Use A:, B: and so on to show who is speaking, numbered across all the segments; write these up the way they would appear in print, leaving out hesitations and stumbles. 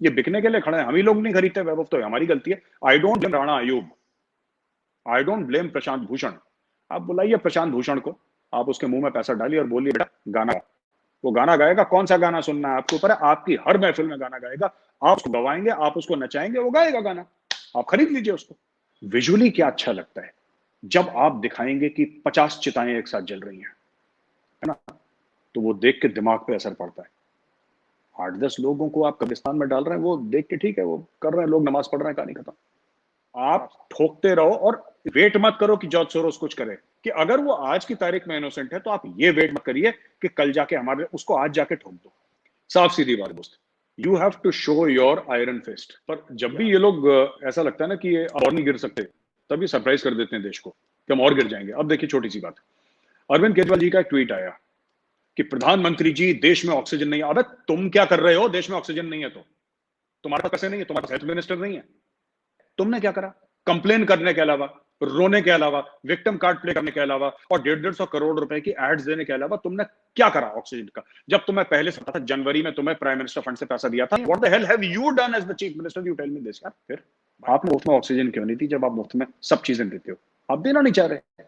A: ये बिकने के लिए खड़े हैं, हम ही लोग नहीं खरीदते वैभव, तो हमारी गलती है। I don't blame Rana Ayyub, I don't blame Prashant Bhushan. आप बुलाइए प्रशांत भूषण को, आप उसके मुंह में पैसा डालिए और बोलिए बेटा गाना गा। वो गाना गाएगा, कौन सा गाना सुनना है आपके ऊपर है, आपकी हर महफिल में गाना गाएगा, आप उसको गवाएंगे, आप उसको नचाएंगे, वो गाएगा गाना, आप खरीद लीजिए उसको। विजुअली क्या अच्छा लगता है जब आप दिखाएंगे कि 50 चिताएं एक साथ जल रही हैं, है ना, तो वो देख के दिमाग पे असर पड़ता है। 8-10 लोगों को आप कब्रिस्तान में डाल रहे हैं, वो देख के ठीक है, वो कर रहे हैं, लोग नमाज पढ़ रहे हैं, कहानी खत्म। आप ठोकते रहो और वेट मत करो कि जॉर्ज सोरोस कुछ करे, कि अगर वो आज की तारीख में इनोसेंट है तो आप ये वेट मत करिए कि कल जाके हमारे उसको आज जाके ठोक दो। साफ सीधी बात दोस्त, you have to show your iron fist. पर जब भी ये लोग ऐसा लगता है ना कि ये और नहीं गिर सकते, तभी सरप्राइज कर देते हैं देश को कि हम और गिर जाएंगे। अब देखिए छोटी सी बात, अरविंद केजरीवाल जी का एक ट्वीट आया कि प्रधानमंत्री जी देश में ऑक्सीजन नहीं है। अबे तुम क्या कर रहे हो, देश में ऑक्सीजन नहीं है तो तुम्हारे पास पैसे नहीं है, तुम्हारे पास हेल्थ मिनिस्टर नहीं है, तुमने क्या करा? कंप्लेन करने के अलावा, रोने के अलावा, विक्टिम कार्ड प्ले करने के अलावा और 150 करोड़ रुपए की एड्स देने के अलावा तुमने क्या करा ऑक्सीजन का? जब तुम्हें पहले से पता था, जनवरी में तुम्हें प्राइम मिनिस्टर फंड से पैसा दिया था, what the hell have you done as the chief minister, you tell me this यार। फिर आपने मुफ्त में ऑक्सीजन क्यों नहीं दी जब आप मुफ्त में सब चीजें देते हो? आप देना नहीं चाह रहे,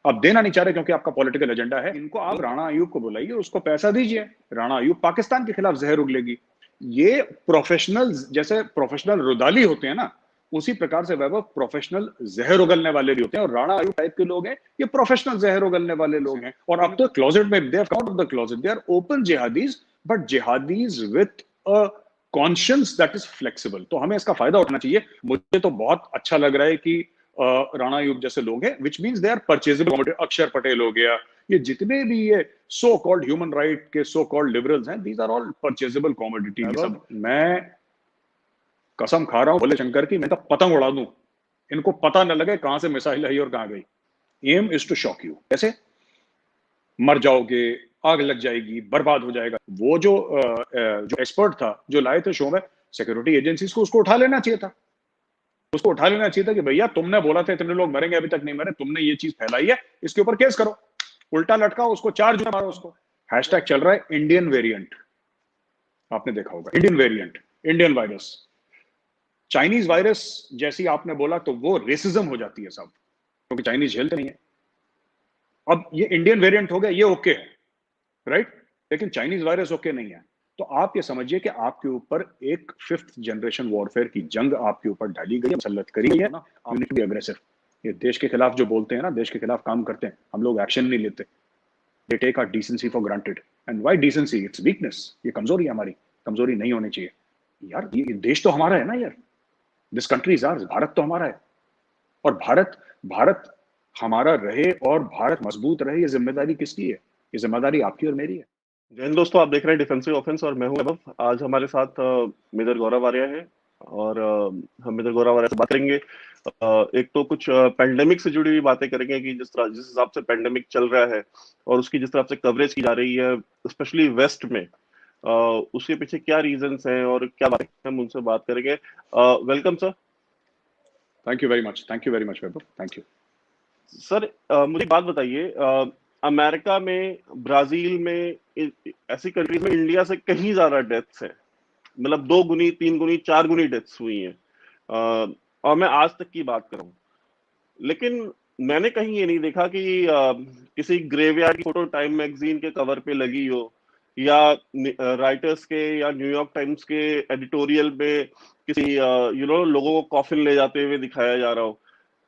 A: आप देना नहीं चाह रहे क्योंकि आपका पॉलिटिकल एजेंडा है। इनको आप राणा अयूब को बुलाइए, उसको पैसा दीजिए, राणा अयूब पाकिस्तान के खिलाफ जहर उगलेगी। ये प्रोफेशनल, जैसे प्रोफेशनल रुदाली होते हैं ना, उसी प्रकार से वैभव प्रोफेशनल जहर उगलने वाले भी होते हैं, और राणा अयूब टाइप के लोग हैं, ये प्रोफेशनल जहर उगलने वाले लोग हैं। और अब तो क्लोजेट में, they have come out of the closet, they are open jihadis, but jihadis with a conscience that is flexible. तो हमें इसका फायदा उठाना चाहिए। मुझे तो बहुत अच्छा लग रहा है कि राणा अयूब जैसे लोग हैं, which means they are purchasable commodity. Akshar Patel हो गया, ये जितने भी ये सो कॉल्ड ह्यूमन राइट के सो कॉल्ड लिबरल्स हैं, these are all purchasable commodity. सब मैं कसम खा रहा हूं भोले शंकर की, मैं तो पतंग उड़ा दूं, इनको पता न लगे कहां से मिसाइल आई और कहां गई। Aim is to shock you. कैसे? मर जाओगे, आग लग जाएगी, बर्बाद हो जाएगा। वो जो एक्सपर्ट था जो लाए थे शो में, सिक्योरिटी एजेंसीज को उसको उठा लेना चाहिए था, उसको उठा लेना चाहिए था कि भैया तुमने बोला था इतने लोग मरेंगे, अभी तक नहीं मरे, तुमने ये चीज फैलाई है, इसके ऊपर केस करो, उल्टा लटकाओ उसको, 4 जूता मारो उसको। हैशटैग चल रहा है इंडियन वेरिएंट, आपने देखा होगा, Indian variant, Indian virus. Chinese virus जैसी आपने बोला तो वो रेसिज्म हो जाती है सब, क्योंकि चाइनीज झेलते नहीं है। अब ये इंडियन वेरिएंट हो गया, ये ओके है, राइट, लेकिन चाइनीज वायरस ओके नहीं है। तो आप ये समझिए कि आपके ऊपर एक 5th जनरेशन वॉरफेयर की जंग आपके ऊपर डाली गई है, मुसल्लत करी गई है ना। आप नीड टू बी अग्रेसिव। ये देश के खिलाफ जो बोलते हैं ना, देश के खिलाफ काम करते हैं, हम लोग एक्शन नहीं लेते। They take our decency for granted, and why decency? It's weakness, ये कमजोरी है हमारी, कमजोरी नहीं होनी चाहिए यार। ये देश तो हमारा है ना यार, this country is ours, Bharat तो हमारा है, और भारत भारत हमारा रहे और भारत मजबूत रहे, ये जिम्मेदारी किसकी है? ये जिम्मेदारी आपकी और मेरी है।
B: जय हिंद दोस्तों, आप देख रहे हैं डिफेंसिव ऑफेंस और मैं हूं वैभव। आज हमारे साथ मेजर गौरव आर्य है और हम मेजर गौरव आर्य से बात करेंगे। एक तो कुछ पेंडेमिक से जुड़ी हुई बातें करेंगे कि जिस हिसाब से पेंडेमिक चल रहा है और उसकी जिस तरह से कवरेज की जा रही है स्पेशली वेस्ट में, उसके पीछे क्या रीजंस हैं और क्या बातें हम उनसे बात करेंगे। Welcome sir.
A: Thank you very much, thank you very much Vaibhav, thank you
B: sir. मुझे एक बात बताइए, अमेरिका में, ब्राजील में, ऐसी कंट्रीज में इंडिया से कहीं ज्यादा डेथ्स है, मतलब 2 गुनी 3 गुनी 4 गुनी डेथ्स हुई हैं। और मैं आज तक की बात करूं, लेकिन मैंने कहीं ये नहीं देखा कि किसी ग्रेवयार्ड की फोटो टाइम मैगजीन के कवर पे लगी हो या राइटर्स के या न्यूयॉर्क टाइम्स के एडिटोरियल में किसी लोगों को कॉफिन ले जाते हुए दिखाया जा रहा हो।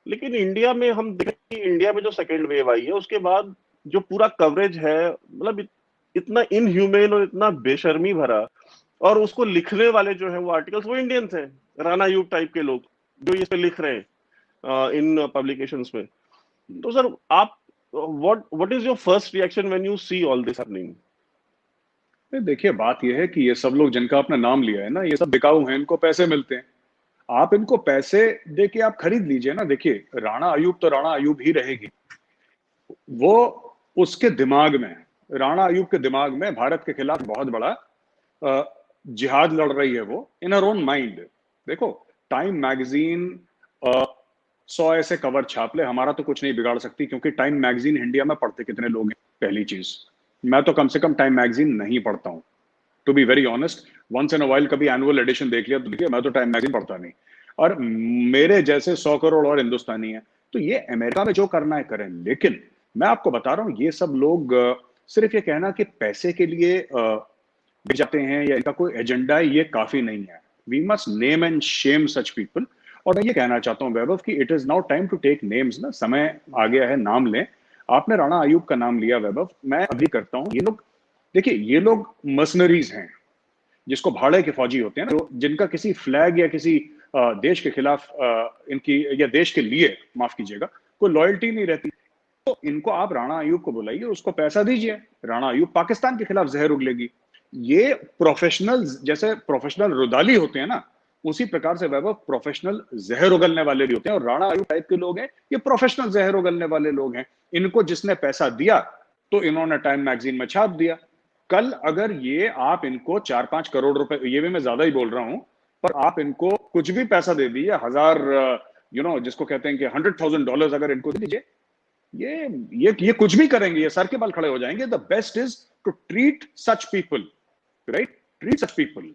B: लेकिन इंडिया में हम देखें कि इंडिया में जो सेकेंड वेव आई है उसके बाद जो पूरा कवरेज है, मतलब इतना इनह्यूमेन और इतना बेशर्मी भरा, और उसको लिखने वाले जो है वो आर्टिकल्स वो इंडियंस हैं, राणा अयूब टाइप के लोग जो इस पे लिख रहे हैं इन पब्लिकेशंस में। तो सर आप what is your first reaction when you see all this happening?
A: देखिए बात यह है कि ये सब लोग जिनका आपने नाम लिया है ना, ये सब बिकाऊ हैं, इनको पैसे मिलते हैं। आप इनको पैसे दे के आप खरीद लीजिए ना। देखिए राणा अयूब तो राणा अयूब ही रहेगी। वो उसके दिमाग में, राणा अयूब के दिमाग में भारत के खिलाफ बहुत बड़ा जिहाद लड़ रही है वो, इन हर ओन माइंड। देखो टाइम मैगजीन 100 ऐसे कवर छाप ले, हमारा तो कुछ नहीं बिगाड़ सकती, क्योंकि टाइम मैगजीन इंडिया में पढ़ते कितने लोग हैं? पहली चीज, मैं तो कम से कम टाइम मैगजीन नहीं पढ़ता हूं, to be very honest. Once in a while कभी एनुअल एडिशन देख लिया तो देखिए, मैं तो टाइम मैगजीन पढ़ता नहीं। और मेरे जैसे 100 करोड़ और हिंदुस्तानी है, तो ये अमेरिका में जो करना है करें। लेकिन मैं आपको बता रहा हूँ, ये सब लोग सिर्फ ये कहना कि पैसे के लिए बिक जाते हैं या इनका कोई एजेंडा है, ये काफी नहीं है। We must name and shame such people. और मैं ये कहना चाहता हूँ वैभव कि it is now time to take names ना, समय आ गया है, नाम लें। आपने राणा आयूब का नाम लिया वैभव, मैं अभी करता हूँ। ये लोग देखिए, ये लोग मर्सनरीज हैं, जिसको भाड़े के फौजी होते हैं ना, जिनका किसी फ्लैग या किसी देश के खिलाफ इनकी, या देश के लिए माफ कीजिएगा, कोई लॉयल्टी नहीं रहती। तो इनको आप राणा आयूब को बुलाइए, उसको पैसा दीजिए, राणा आयूब पाकिस्तान के खिलाफ जहर उगलेगी। ये प्रोफेशनल, जैसे प्रोफेशनल रुदाली होते हैं ना, उसी प्रकार से वैभव प्रोफेशनल जहर उगलने वाले भी होते हैं। और राणा आयूब टाइप के लोग हैं, ये प्रोफेशनल जहर उगलने वाले लोग हैं। इनको जिसने पैसा दिया तो इन्होंने टाइम मैगजीन में छाप दिया। कल अगर ये आप इनको 4-5 करोड़ रुपए, ये भी मैं ज्यादा ही बोल रहा हूं, पर आप इनको कुछ भी पैसा दे दीजिए, 1000 जिसको कहते हैं कि $100,000 अगर इनको दे दीजिए, ये कुछ भी करेंगे, ये सर के बल खड़े हो जाएंगे। The best is to treat such people, right? Treat such people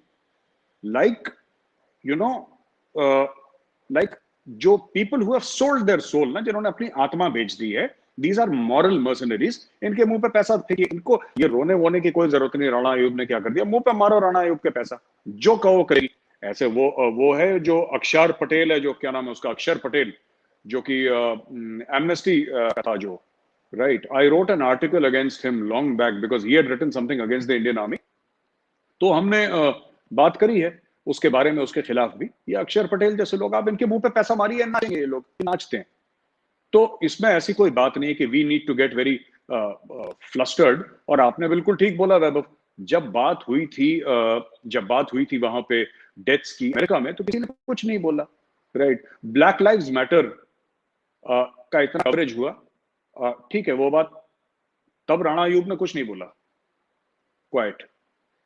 A: like you know like जो people who have sold their soul ना, जिन्होंने अपनी आत्मा बेच दी है। These are moral mercenaries. इनके मुंह पे पैसा फेंकिए, इनको ये रोने वोने की कोई जरूरत नहीं। राणा आयूब ने क्या कर दिया, मुंह पे मारो राणा आयूब के पैसा, जो कहो करेगी। ऐसे वो है जो अक्षर पटेल है, जो क्या नाम है उसका, अक्षर पटेल, जो कि एमनेस्टी था जो, right? I wrote an article against him long back because he had written something against the Indian army. तो हमने बात करी है उसके बारे में, उसके खिलाफ भी। ये अक्षर पटेल जैसे लोग, आप इनके मुंह पे पैसा मारिए, नाचेंगे ये लोग, नाचते हैं। तो इसमें ऐसी कोई बात नहीं है कि we need to get very flustered. और आपने बिल्कुल ठीक बोला वैभव, जब बात हुई थी वहां पे डेथ्स की अमेरिका में, तो किसी ने कुछ नहीं बोला, राइट? ब्लैक लाइव्स मैटर का इतना कवरेज हुआ, ठीक है, वो बात, तब राणा आयूब ने कुछ नहीं बोला, क्वाइट।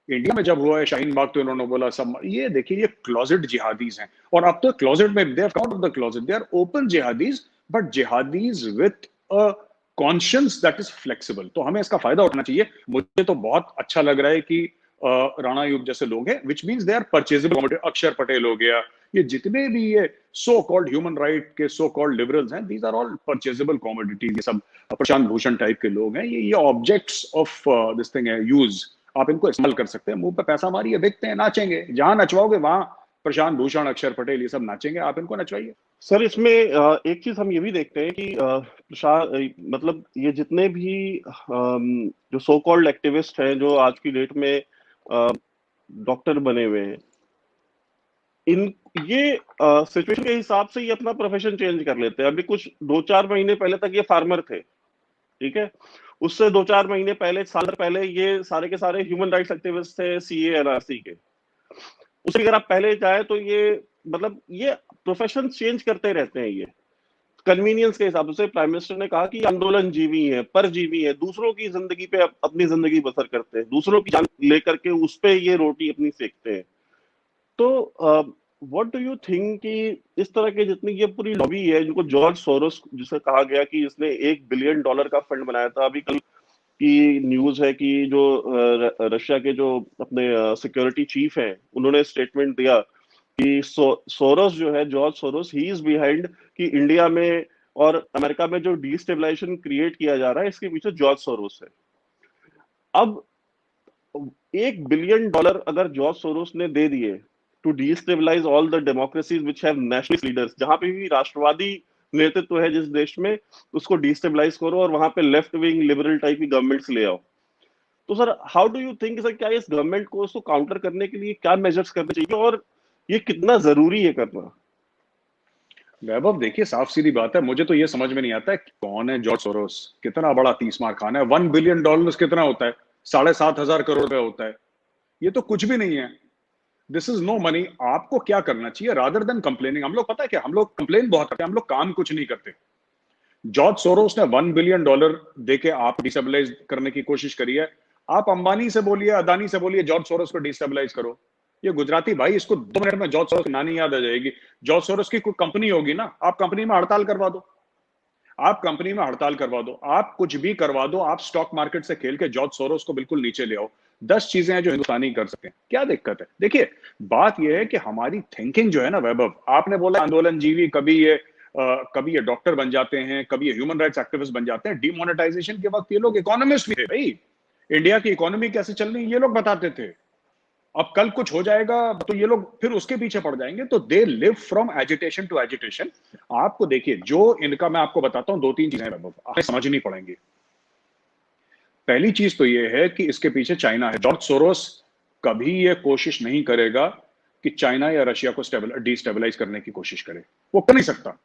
A: इंडिया में जब हुआ है शाहीन बाग, तो इन्होंने बोला सब। ये देखिए, ये क्लोजेट जिहादीज हैं। और अब तो क्लोजेट में, they have come out of the closet, they are open jihadis, but jihadis with a conscience that is flexible. तो हमें इसका फायदा उठाना चाहिए। मुझे तो बहुत अच्छा लग रहा है कि राणा आयूब जैसे लोग हैं, which means they are purchasable. Akshar Patel हो गया, ये जितने भी ये सो कॉल्ड ह्यूमन राइट के सो कॉल्ड लिबरल्स हैं, these are all purchasable commodities. ये सब प्रशांत भूषण टाइप के लोग हैं, ये ऑब्जेक्ट्स ऑफ दिस थिंग है, यूज। आप इनको इस्तेमाल कर सकते हैं, मुंह पे पैसा मारिए, बिकते हैं, नाचेंगे। जहां नचवाओगे वहां प्रशांत भूषण, अक्षर पटेल, ये सब नाचेंगे, आप इनको नचवाइए।
B: सर इसमें एक चीज हम ये भी देखते हैं कि मतलब ये जितने भी जो सो कॉल्ड एक्टिविस्ट हैं, जो आज की डेट में डॉक्टर बने हुए हैं, इन ये सिचुएशन के हिसाब से ये अपना प्रोफेशन चेंज कर लेते हैं। अभी कुछ 2-4 महीने पहले तक ये फार्मर थे, ठीक है। उससे 2-4 महीने पहले, साल पहले, ये सारे के सारे ह्यूमन राइट्स एक्टिविस्ट थे, सीए एनआरसी के। उससे अगर आप पहले जाए तो ये मतलब ये प्रोफेशन चेंज करते रहते हैं। ये कन्वीनियंस के हिसाब से प्राइम मिनिस्टर ने कहा कि आंदोलन जीवी है, परजीवी है, दूसरों की जिंदगी पे अपनी जिंदगी बसर करते हैं, दूसरों की जान लेकर के उस पे ये रोटी अपनी सेकते हैं। तो व्हाट डू यू थिंक कि इस तरह के जितनी ये पूरी लॉबी है, जिनको जॉर्ज सोरोस, जिसे कहा गया कि इसने $1 बिलियन का फंड बनाया था, अभी कल की न्यूज है कि जो रशिया के जो अपने सिक्योरिटी चीफ हैं, उन्होंने स्टेटमेंट दिया कि सोरोस जो है, George Soros, he is behind कि इंडिया में और अमेरिका में जो डिस्टेबलाइजेशन क्रिएट किया जा रहा है, इसके पीछे जॉर्ज सोरोस है। अब $1 बिलियन अगर जॉर्ज सोरोस ने दे दिए to destabilise all the democracies which have nationalist leaders, जहां पे भी राष्ट्रवादी नेतृत्व है जिस देश में, उसको डिस्टेबलाइज करो और वहां पे लेफ्ट विंग लिबरल टाइप की गवर्नमेंट्स ले आओ। तो sir, how do you think sir, क्या इस गवर्नमेंट को उसको काउंटर करने के लिए क्या मेजर्स करने चाहिए और ये कितना जरूरी है करना?
A: वैभव देखिए, साफ सीधी बात है, मुझे तो ये समझ में नहीं आता है कौन है जॉर्ज सोरोस। कितना बड़ा तीसमार खाना है। $1 बिलियन कितना होता है? 7,500 करोड़ रुपए होता है। ये तो कुछ भी नहीं है। This is no money. आपको क्या करना चाहिए, रादर देन कंप्लेनिंग, हम लोग पता है क्या, हम लोग कंप्लेन बहुत करते हैं, हम लोग काम कुछ नहीं करते। जॉर्ज सोरोस ने $1 बिलियन देके आप डिस्टेबलाइज करने की कोशिश करी है। आप अंबानी से बोलिए, अदानी से बोलिए, जॉर्ज सोरोस को डिस्टेबलाइज करो। ये गुजराती भाई, इसको 2 मिनट में जॉर्ज सोरोस की नानी याद आ जाएगी। जॉर्ज सोरोस की कोई कंपनी होगी ना, आप कंपनी में हड़ताल करवा दो, आप कंपनी में हड़ताल करवा दो, आप कुछ भी करवा दो, आप स्टॉक मार्केट से खेल के जॉर्ज सोरोस को बिल्कुल नीचे ले आओ। 10 चीजें हैं जो हिंदुस्तानी कर सकते हैं, क्या दिक्कत है? देखिए, बात यह है कि हमारी थिंकिंग जो है ना वैभव, आपने बोला आंदोलनजीवी, कभी ये डॉक्टर बन जाते हैं, कभी ये ह्यूमन राइट्स एक्टिविस्ट बन जाते हैं। डिमोनेटाइजेशन के वक्त ये लोग इकोनॉमिस्ट भी थे भाई, इंडिया की इकोनॉमी कैसे चल रही ये लोग बताते थे। अब कल कुछ हो जाएगा तो ये लोग फिर उसके पीछे पड़ जाएंगे। तो they live from agitation to agitation. आपको देखिए, जो इनका मैं आपको बताता हूं, 2-3 चीजें आपको समझनी पड़ेंगी। पहली चीज तो ये है कि इसके पीछे चाइना है। जॉर्ज सोरोस कभी ये कोशिश नहीं करेगा कि चाइना या रशिया को डिस्टेबलाइज करने की कोशिश करे, वो कर नहीं सकता।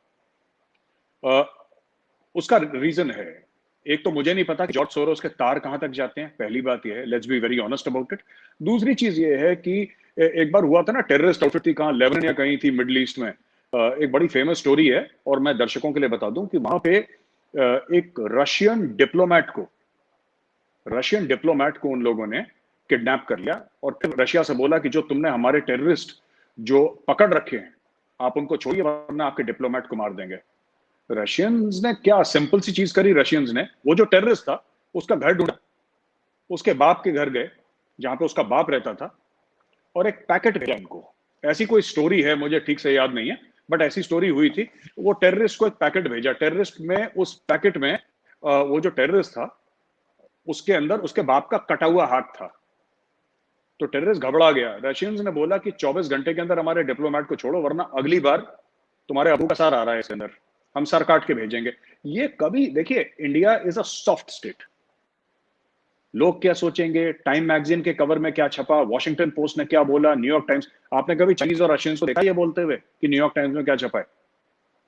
A: उसका रीजन है, एक तो मुझे नहीं पता कि जॉर्ज सोरोस के तार कहां तक जाते हैं, पहली बात यह है, let's be very honest about it. दूसरी चीज ये है कि एक बार हुआ था ना, टेररिस्ट आउटफिट थी, कहां, लेबनान या कहीं थी मिडिल ईस्ट में। एक बड़ी फेमस स्टोरी है, और मैं दर्शकों के लिए बता दूं कि वहां पे एक रशियन डिप्लोमेट को उन लोगों ने किडनैप कर लिया, और फिर रशिया से बोला कि जो तुमने हमारे टेररिस्ट जो पकड़ रखे हैं, आप उनको छोड़िए वरना आपके डिप्लोमेट को मार देंगे। रशियंस ने क्या सिंपल सी चीज करी, रशियंस ने वो जो टेररिस्ट था उसका घर ढूंढा, उसके बाप के घर गए जहां पे उसका बाप रहता था, और एक पैकेट भेजा इनको। ऐसी कोई स्टोरी है, मुझे ठीक से याद नहीं है, बट ऐसी स्टोरी हुई थी। वो टेररिस्ट को एक पैकेट भेजा, टेररिस्ट में, उस पैकेट में वो जो टेररिस्ट था उसके अंदर उसके बाप का कटा हुआ हाथ था। तो टेररिस्ट घबरा गया। रशियंस ने बोला कि 24 घंटे के अंदर हमारे डिप्लोमेट को छोड़ो, वरना अगली बार तुम्हारे अबू का सर आ रहा है इसके अंदर, हम सर काट के भेजेंगे। ये कभी, देखिए, India is a soft state. लोग क्या सोचेंगे, टाइम मैगजीन के कवर में क्या छपा, वॉशिंगटन पोस्ट ने क्या बोला, न्यूयॉर्क टाइम्स, आपने कभी चाइनीज और रशियंस को देखा ये बोलते हुए कि न्यूयॉर्क टाइम्स में क्या छपा है?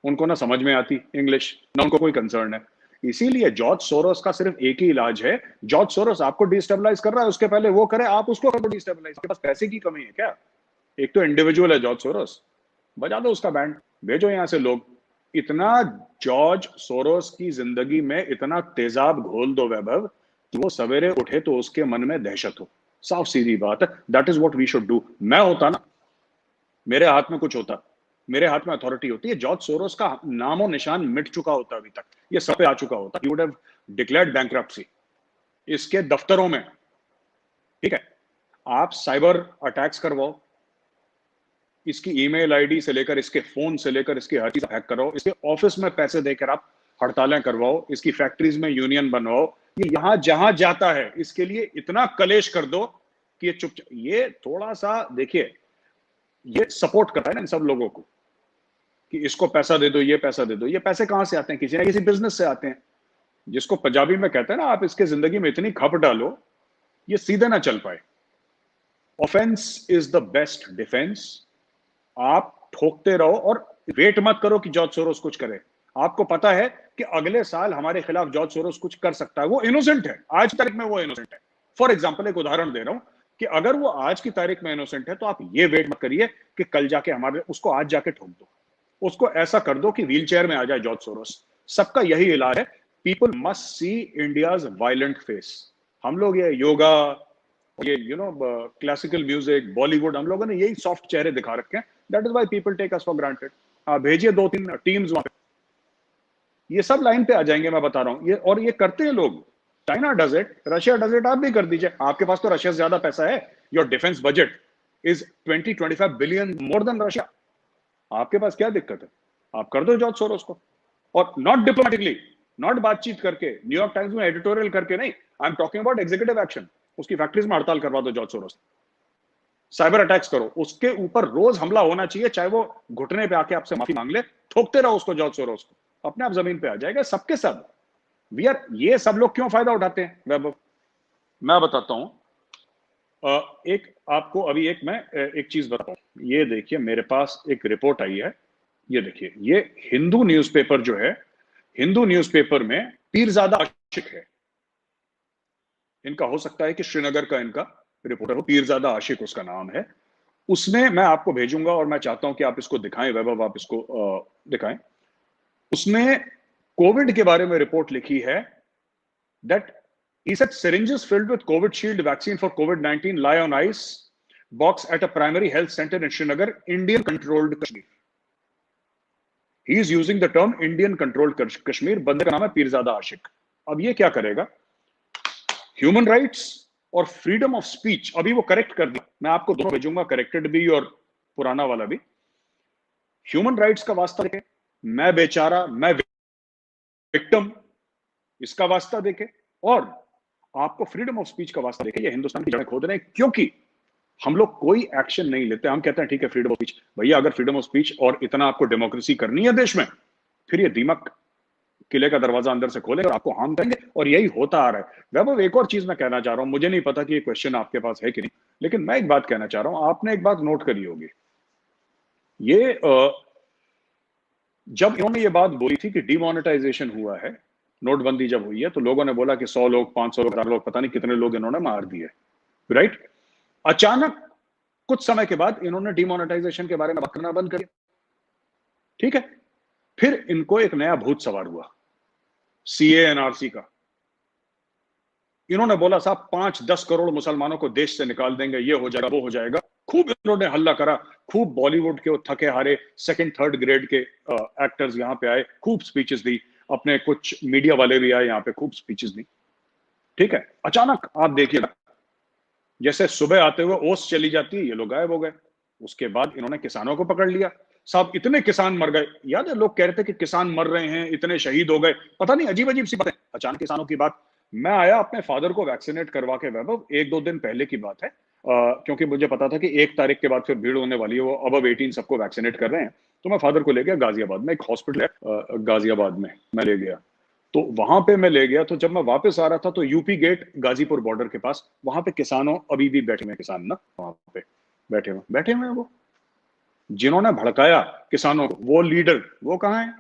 A: उनको ना समझ में आती इंग्लिश, ना उनको कोई कंसर्न है। इसीलिए जॉर्ज सोरोस का सिर्फ एक ही इलाज है, जॉर्ज सोरोस आपको डिस्टेबलाइज कर रहा है, उसके पहले वो करे, आप उसको कर दो डिस्टेबलाइज। आपके पास पैसे की कमी है क्या? एक तो इंडिविजुअल है जॉर्ज सोरोस, बजा दो उसका बैंड, भेजो यहां से लोग। इतना जॉर्ज सोरोस की जिंदगी में इतना तेजाब घोल दो वैभव कि वो सवेरे उठे तो उसके मन में दहशत हो। साफ सीधी बात है, that is what we should do. मैं होता ना, मेरे हाथ में कुछ होता, मेरे हाथ में अथॉरिटी होती है, जॉर्ज सोरोस का नामो निशान मिट चुका होता, अभी तक ये सब पे आ चुका होता, he would have declared bankruptcy इसके दफ्तरों में। ठीक है, आप साइबर अटैक्स करवाओ, इसकी ईमेल आईडी से लेकर, इसके फोन से लेकर, इसकी हर चीज हैक करवाओ, इसके ऑफिस में पैसे देकर आप हड़तालें करवाओ, इसकी फैक्ट्रीज में यूनियन बनवाओ, ये यहां जहां जाता है इसके लिए इतना कलेश कर दो कि ये चुपचाप, ये थोड़ा सा देखिए, ये सपोर्ट करता है ना इन सब लोगों को कि इसको पैसा दे दो, ये पैसा दे दो। ये पैसे कहां से आते हैं? किसी ना किसी बिजनेस से आते हैं, जिसको पंजाबी में कहते हैं ना, आप इसके जिंदगी में इतनी खप डालो ये सीधे ना चल पाए। Offence is the best defence. आप ठोकते रहो और वेट मत करो कि जॉर्ज सोरोस कुछ करे। आपको पता है कि अगले साल हमारे खिलाफ जॉर्ज सोरोस कुछ कर सकता है, वो इनोसेंट है, आज की तारीख में वो इनोसेंट है। फॉर एग्जाम्पल, एक उदाहरण दे रहा हूं कि अगर वो आज की तारीख में इनोसेंट है तो आप ये वेट मत करिए कि कल जाके हमारे, उसको आज जाके ठोक दो, उसको ऐसा कर दो कि व्हील चेयर में आ जाए जॉर्ज सोरोस। सबका यही इलाज है, people must see India's violent face. हम लोग ये योगा, ये क्लासिकल म्यूजिक, बॉलीवुड, हम लोगों ने यही सॉफ्ट चेहरे दिखा रखे हैं। That is why people take us for granted. भेजिए 2-3 टीम्स वहां पे, ये सब लाइन पे आ जाएंगे, मैं बता रहा हूं। ये और ये करते हैं लोग। China does it, Russia does it, आप भी कर दीजिए। आपके पास तो रशिया से ज्यादा पैसा है, your defence budget is 20-25 billion more than Russia. आपके पास क्या दिक्कत है? आप कर दो जॉर्ज सोरोस को, और नॉट डिप्लोमेटिकली, नॉट बातचीत करके, न्यूयॉर्क टाइम्स में एडिटोरियल करके नहीं, I am talking about executive action. उसकी फैक्ट्रीज में हड़ताल करवा दो जॉर्ज सोरोस, साइबर अटैक्स करो, उसके ऊपर रोज हमला होना चाहिए, चाहे वो घुटने पे आके आपसे माफी मांग ले, ठोकते रहो उसको, जॉर्ज सोरोस को, अपने आप जमीन पे आ जाएगा। सबके सब वी आर, ये सब लोग क्यों फायदा उठाते हैं वैभव, मैं बताता हूं। एक आपको अभी मैं एक चीज बताता हूं। ये देखिए, मेरे पास एक रिपोर्ट आई है, ये देखिए, ये हिंदू न्यूज़पेपर जो है, हिंदू न्यूज़पेपर में पीरजादा आशिक है इनका, हो सकता है कि श्रीनगर का इनका रिपोर्टर हो, पीरजादा आशिक उसका नाम है। उसने, मैं आपको भेजूंगा और मैं चाहता हूं कि आप इसको दिखाएं वैभव, आप इसको दिखाएं। उसने कोविड के बारे में रिपोर्ट लिखी है, that he said syringes filled with COVID shield vaccine for COVID-19 lie on ice box at a primary health center in Srinagar, Indian controlled Kashmir. He is using the term Indian controlled Kashmir। बंदे का नाम है पीरजादा आशिक। अब ये क्या करेगा? Human rights और freedom of speech, अभी वो करेक्ट कर दिया, मैं आपको दोनों भेजूंगा, करेक्टेड भी और पुराना वाला भी। ह्यूमन राइट्स का वास्ता देखे, मैं बेचारा, मैं विक्टिम, इसका वास्ता देखे, और आपको फ्रीडम ऑफ स्पीच का वास्ता देखे, ये हिंदुस्तान की जड़ें खोद रहे हैं, क्योंकि हम लोग कोई एक्शन नहीं लेते। हम कहते हैं ठीक है फ्रीडम ऑफ स्पीच, भैया अगर फ्रीडम ऑफ स्पीच और इतना आपको डेमोक्रेसी करनी है देश में, फिर ये दीमक किले का दरवाजा अंदर से खोले और आपको हार्म करेंगे, और यही होता आ रहा है। वैभव, एक और चीज मैं कहना चाह रहा हूं, मुझे नहीं पता कि ये क्वेश्चन आपके पास है कि नहीं, लेकिन मैं एक बात कहना चाह रहा हूं, आपने एक बात नोट करी होगी, ये जब इन्होंने ये बात बोली थी कि डिमोनेटाइजेशन हुआ है, नोटबंदी जब हुई है, तो लोगों ने बोला कि 100 लोग, 500 लोग, 1000 लोग, पता नहीं कितने लोग इन्होंने मार दिए, राइट? अचानक कुछ समय के बाद इन्होंने डिमोनेटाइजेशन के बारे में बात करना बंद कर दिया, ठीक है? फिर इनको एक नया भूत सवार हुआ, सीए एनआरसी का। इन्होंने बोला साहब 5-10 करोड़ मुसलमानों को देश से निकाल देंगे, ये हो जाएगा, वो हो जाएगा। खूब इन्होंने हल्ला करा, खूब बॉलीवुड के थके हारे सेकंड थर्ड ग्रेड के एक्टर्स यहां पे आए, खूब स्पीचेस दी, अपने कुछ मीडिया वाले भी आए यहां पे, खूब स्पीचेस दी, ठीक है? अचानक आप देखिएगा, जैसे सुबह आते हुए ओस चली जाती है, ये लोग गायब हो गए। उसके बाद इन्होंने किसानों को पकड़ लिया, साहब इतने किसान मर गए, याद है लोग कह रहे थे कि किसान मर रहे हैं, इतने शहीद हो गए, पता नहीं अजीब अजीब सी बातें, अचानक किसानों की बात। मैं आया अपने फादर को वैक्सीनेट करवा के, वैभव 1-2 दिन पहले की बात है, क्योंकि मुझे पता था कि 1 तारीख के बाद फिर भीड़ होने वाली है, वो अबव 18 सबको वैक्सीनेट कर रहे हैं। तो मैं फादर को ले गया गाजियाबाद में, एक हॉस्पिटल है गाजियाबाद में, मैं ले गया, तो वहां पे मैं ले गया। तो जब मैं वापस आ रहा था, तो यूपी गेट गाजीपुर बॉर्डर के पास, वहां पे किसानों अभी भी बैठे हुए, किसान ना वहां पे बैठे हुए हैं, वो जिन्होंने भड़काया किसानों को, वो लीडर वो कहाँ है?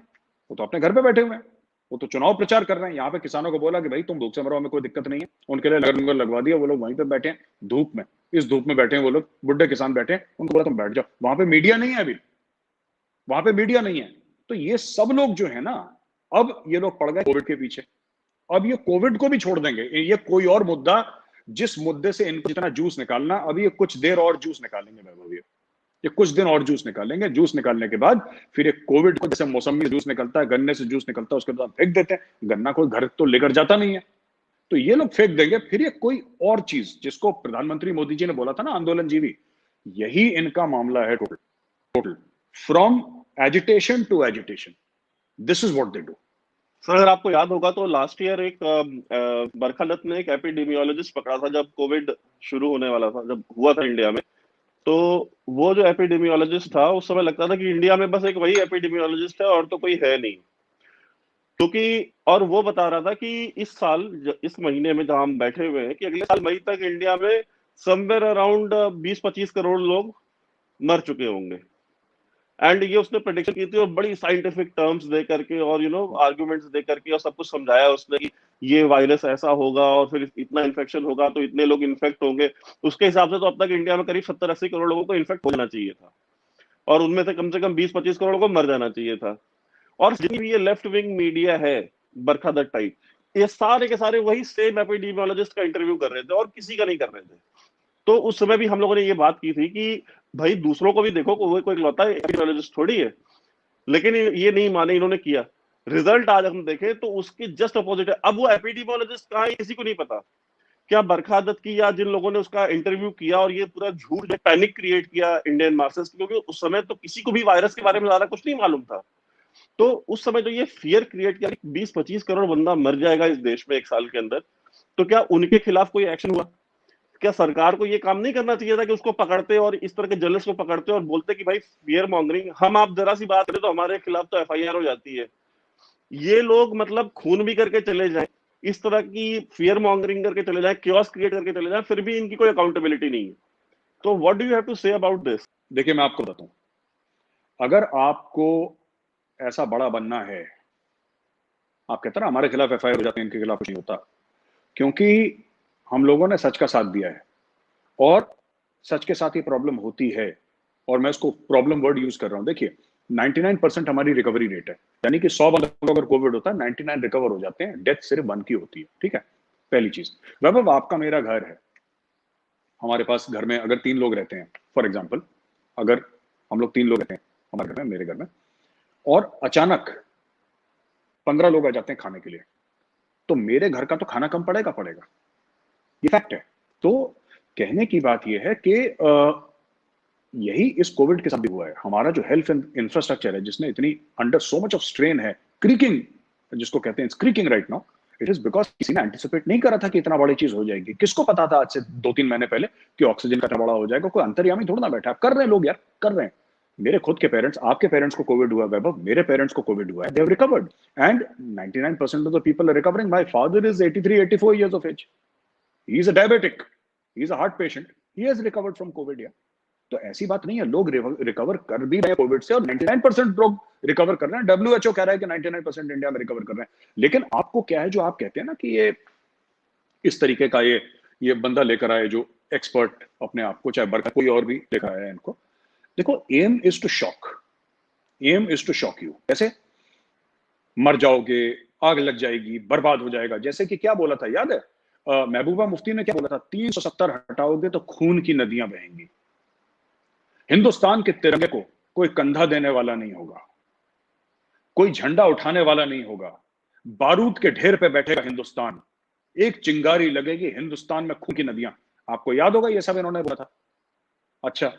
A: वो तो अपने घर पे बैठे हुए हैं, वो तो चुनाव प्रचार कर रहे हैं। यहाँ पे किसानों को बोला कि भाई तुम धूप से मरो, हमें कोई दिक्कत नहीं है, उनके लिए लंगर लगवा दिया, वो लोग वहीं पे बैठे हैं धूप में, इस धूप में बैठे हैं वो लोग, बुढ़े किसान बैठे हैं, उनको बोला तुम बैठ जाओ। वहां पे मीडिया नहीं है अभी, वहां पे मीडिया नहीं है। तो ये सब लोग जो है ना, अब ये लोग पड़ गए कोविड के पीछे, अब ये कोविड को भी छोड़ देंगे, ये कोई और मुद्दा, जिस मुद्दे से इनको जितना जूस निकालना, अभी ये कुछ देर और जूस निकालेंगे वैभव, ये कुछ दिन और जूस निकालेंगे। जूस निकालने के बाद फिर एक कोविड को, जैसे मौसमी से जूस निकलता है, गन्ने से जूस निकलता है, उसके बाद फेंक देते हैं, गन्ना कोई घर तो लेकर जाता नहीं है, तो ये लोग फेंक देंगे। फिर ये कोई और चीज, जिसको प्रधानमंत्री मोदी जी ने बोला था ना आंदोलन जीवी, यही इनका मामला है total, from agitation to agitation, this is what they do.
B: Sir अगर आपको याद होगा तो लास्ट ईयर एक बरखा दत्त ने एक एपिडेमियोलॉजिस्ट पकड़ा था जब कोविड शुरू होने वाला था, जब हुआ था इंडिया में। तो वो जो एपिडेमियोलॉजिस्ट था, उस समय लगता था कि इंडिया में बस एक वही एपिडेमियोलॉजिस्ट है और तो कोई है नहीं, क्योंकि और वो बता रहा था कि इस साल इस महीने में जहां हम बैठे हुए हैं, कि अगले साल मई तक इंडिया में समवेयर अराउंड 20-25 करोड़ लोग मर चुके होंगे। एंड ये उसने प्रेडिक्शन की थी और बड़ी साइंटिफिक टर्म्स दे करके और आर्गुमेंट्स दे करके और सब कुछ समझाया उसने कि ये वायरस ऐसा होगा और फिर इतना इन्फेक्शन होगा तो इतने लोग इन्फेक्ट होंगे। उसके हिसाब से तो अब तक इंडिया में करीब 70-80 करोड़ लोगों को इन्फेक्ट हो जाना चाहिए था और उनमें से कम 20-25 करोड़ को मर जाना चाहिए था। और जितनी भी ये लेफ्ट विंग मीडिया है, बरखा दत्त टाइप, ये सारे के सारे वही सेम एपिडेमियोलॉजिस्ट का इंटरव्यू कर रहे थे और किसी का नहीं कर रहे थे। तो उस समय भी हम लोगों ने ये बात की थी कि भाई दूसरों को भी देखो, वो कोई इकलौता एपिडेमियोलॉजिस्ट थोड़ी है। लेकिन ये नहीं माने, इन्होंने किया। रिजल्ट आज हम देखें तो उसके जस्ट अपोजिट है। अब वो एपिडेमियोलॉजिस्ट कहाँ है किसी को नहीं पता। क्या बरखा दत्त की या जिन लोगों ने उसका इंटरव्यू किया और ये पूरा झूठ, जो पैनिक क्रिएट किया इंडियन मासेस, क्योंकि उस समय तो किसी को भी वायरस के बारे में ज्यादा कुछ नहीं मालूम था। तो उस समय जो ये फियर क्रिएट किया 20-25 करोड़ बंदा मर जाएगा इस देश में 1 साल के अंदर, तो क्या उनके खिलाफ कोई एक्शन हुआ? क्या सरकार को ये काम नहीं करना चाहिए था कि उसको पकड़ते और इस तरह के जर्नलिस्ट को पकड़ते और बोलते कि भाई फियर मॉन्गरिंग, हम आप जरा सी बात करें तो हमारे खिलाफ तो एफआईआर हो जाती है। ये लोग मतलब खून भी करके चले जाएं, इस तरह की फियर मॉन्गरिंग करके चले जाएं, क्योस क्रिएट करके चले जाएं, फिर भी इनकी कोई अकाउंटेबिलिटी नहीं है। तो what do you have to say about this?
A: देखिए मैं आपको बताऊं, अगर आपको ऐसा बड़ा बनना है, आप कहते ना हमारे खिलाफ एफआईआर हो जाते हैं, इनके खिलाफ कुछ नहीं होता, क्योंकि हम लोगों ने सच का साथ दिया है और सच के साथ ही प्रॉब्लम होती है। और मैं इसको प्रॉब्लम वर्ड यूज कर रहा हूं। देखिए 99% हमारी रिकवरी रेट है, यानी कि 100 बंदों को अगर कोविड होता है 99 रिकवर हो जाते हैं, डेथ सिर्फ 1 की होती है, ठीक है? पहली चीज। वैभव आपका मेरा घर है, हमारे पास घर में अगर 3 लोग रहते हैं, फॉर एग्जाम्पल अगर हम लोग 3 लोग रहते हैं हमारे घर में, मेरे घर में, और अचानक 15 लोग आ जाते हैं खाने के लिए, तो मेरे घर का तो खाना कम पड़ेगा, ये फैक्ट है। तो कहने की बात यह है कि यही इस कोविड के साथ भी हुआ है। हमारा जो हेल्थ इंफ्रास्ट्रक्चर है, जिसने इतनी under so much of strain है, क्रीकिंग जिसको कहते हैं, creaking right now, it is because किसी ने एंटिसिपेट नहीं करा था कि इतना बड़ी चीज हो जाएगी। किसको पता था आज से 2-3 महीने पहले कि ऑक्सीजन का इतना बड़ा हो जाएगा? कोई अंतर्यामी थोड़ा ना बैठा, कर रहे हैं लोग यार, कर रहे हैं। मेरे खुद के पेरेंट्स, आपके पेरेंट्स को कोविड हुआ वैभव, मेरे पेरेंट्स को कोविड हुआ है, they have recovered and 99% of the people are recovering. My father is 83-84 years of age. He is a diabetic, he is a heart patient, he has recovered from COVID. या तो ऐसी बात नहीं है, लोग रिकवर कर भी रहे हैं कोविड से, और 99% लोग रिकवर कर रहे हैं। WHO कह रहा है कि 99% इंडिया में रिकवर कर रहे हैं। लेकिन आपको क्या है, जो आप कहते हैं ना कि ये इस तरीके का ये बंदा लेकर आए, जो एक्सपर्ट अपने आप को, चाहे बरकत कोई और भी लेकर आया है इनको, देखो, aim is to shock, aim is to shock you. कैसे? मर जाओगे, आग लग जाएगी, बर्बाद हो जाएगा। जैसे कि क्या बोला था याद है, महबूबा मुफ्ती ने क्या बोला था? 370 हटाओगे तो खून की नदियां बहेंगी। हिंदुस्तान के तिरंगे को कोई कंधा देने वाला नहीं होगा, कोई झंडा उठाने वाला नहीं होगा, बारूद के ढेर पे बैठेगा हिंदुस्तान, एक चिंगारी लगेगी, हिंदुस्तान में खून की नदियां। आपको याद होगा ये सब इन्होंने बोला था। अच्छा,